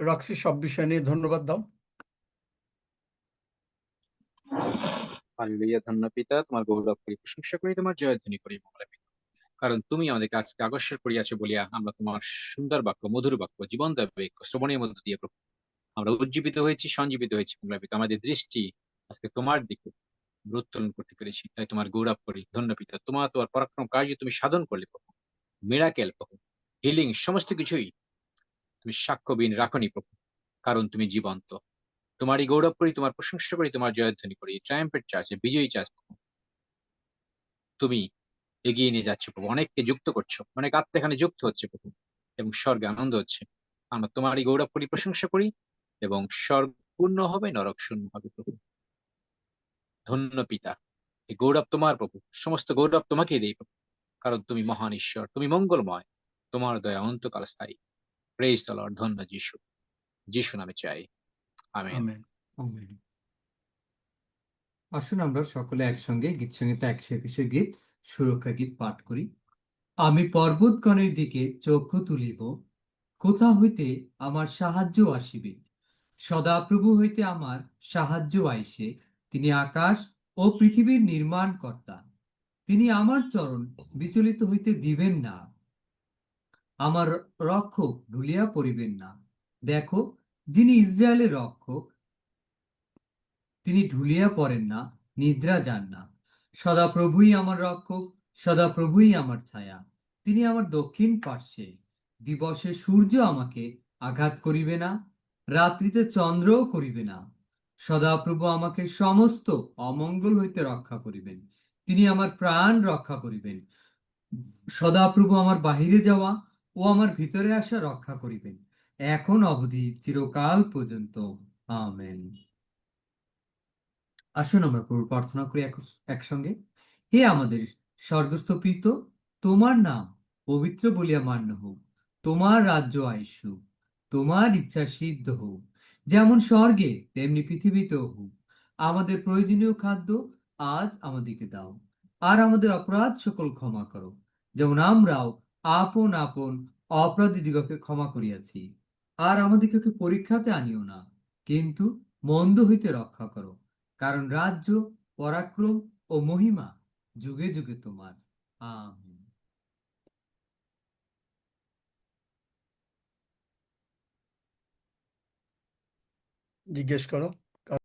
রক্সি, সব বিষয় নিয়ে ধন্যবাদ দাও। হালেলুয়া, ধন্য পিতা, তোমার গৌরব করি, প্রশংসা করি, তোমার জয়ধ্বনি করি মঙ্গলা পিতা। কারণ তুমি আমাদেরকে আজকে আকর্ষণ করিয়াছো বলিয়া আমরা তোমার সুন্দর বাক্য, মধুর বাক্য, জীবন্ত বাক্য শ্রবণের মধ্য দিয়ে প্রভু আমরা উজ্জীবিত হয়েছি, সঞ্জীবিত হয়েছি মঙ্গলা পিতা। আমাদের দৃষ্টি আজকে তোমার দিকে উত্তোলন করতে পেরেছি, তাই তোমার গৌরব করি। ধন্য পিতা, তোমার পরাক্রম কার্য তুমি সাধন করলে প্রভু, মিরাকেল প্রভু, হিলিং, সমস্ত কিছুই তুমি সাক্ষ্যবিহীন রাখনি প্রভু, কারণ তুমি জীবন্ত। তোমারই গৌরব করি, তোমার প্রশংসা করি, তোমার জয়ধ্বনি করি। ট্রায়াম্পের চার্চে, বিজয়ী চার্চ তুমি এগিয়ে নিয়ে যাচ্ছ প্রভু, অনেককে যুক্ত করছো, অনেক আত্মা এখানে যুক্ত হচ্ছে প্রভু, এবং স্বর্গে আনন্দ হচ্ছে। আমরা তোমারই গৌরব করি, প্রশংসা করি, এবং স্বর্গ পূর্ণ হবে, নরক শূন্য হবে প্রভু। ধন্য পিতা, এই গৌরব তোমার প্রভু, সমস্ত গৌরব তোমাকেই দেই প্রভু, কারণ তুমি মহান ঈশ্বর, তুমি মঙ্গলময়, তোমার দয়া অন্তকাল স্থায়ী। Praise the Lord. ধন্য যিশু, যিশু নামে চাই, আমেন। আমেন। আমেন। আসুন আমরা সকলে একসঙ্গে গীত সংহিতা 121 গীত সুরক্ষা গীত পাঠ করি। আমি পর্বতগণের দিকে চক্ষু তুলিব, কোথা হইতে আমার সাহায্য আসিবে? সদাপ্রভু হইতে আমার সাহায্য আইসে। তিনি আকাশ ও পৃথিবীর নির্মাণ কর্তা। তিনি আমার চরণ বিচলিত হইতে দিবেন না, আমার রক্ষক ঢুলিয়া পড়িবেন না। দেখো, যিনি ইসরায়েলের রক্ষক, তিনি ঢুলিয়া পড়েন না, নিদ্রা যান না। সদাপ্রভুই আমার রক্ষক, সদাপ্রভুই আমার ছায়া। তিনি আমার দক্ষিণ পার্শ্বে। দিবসে সূর্য আমাকে আঘাত করিবে না, রাত্রিতে চন্দ্রও করিবে না। সদাপ্রভু আমাকে সমস্ত অমঙ্গল হইতে রক্ষা করিবেন। তিনি আমার প্রাণ রক্ষা করিবেন। সদাপ্রভু আমার বাহিরে যাওয়া ও আমার ভিতরে আসা রক্ষা করিবেন, এখন অবধি চিরকাল পর্যন্ত। আমেন। আসুন আমরা প্রভু প্রার্থনা করি একসঙ্গে। হে আমাদের স্বর্গস্থ পিত, তোমার নাম পবিত্র বলিয়া মান্য হোক, তোমার রাজ্য আইসুক, তোমার ইচ্ছা সিদ্ধ হোক, যেমন স্বর্গে তেমনি পৃথিবীতেও হোক। আমাদের প্রয়োজনীয় খাদ্য আজ আমাদেরকে দাও, আর আমাদের অপরাধ সকল ক্ষমা করো, যেমন আমরাও আপন আপন অপরাধীদিগকে ক্ষমা করিয়াছি। আর আমাদিগকে পরীক্ষাতে আনিও না, কিন্তু মন্দ হইতে রক্ষা করো, কারণ রাজ্য, পরাক্রম ও মহিমা যুগে যুগে তোমার। আমেন। জিজ্ঞেস করো।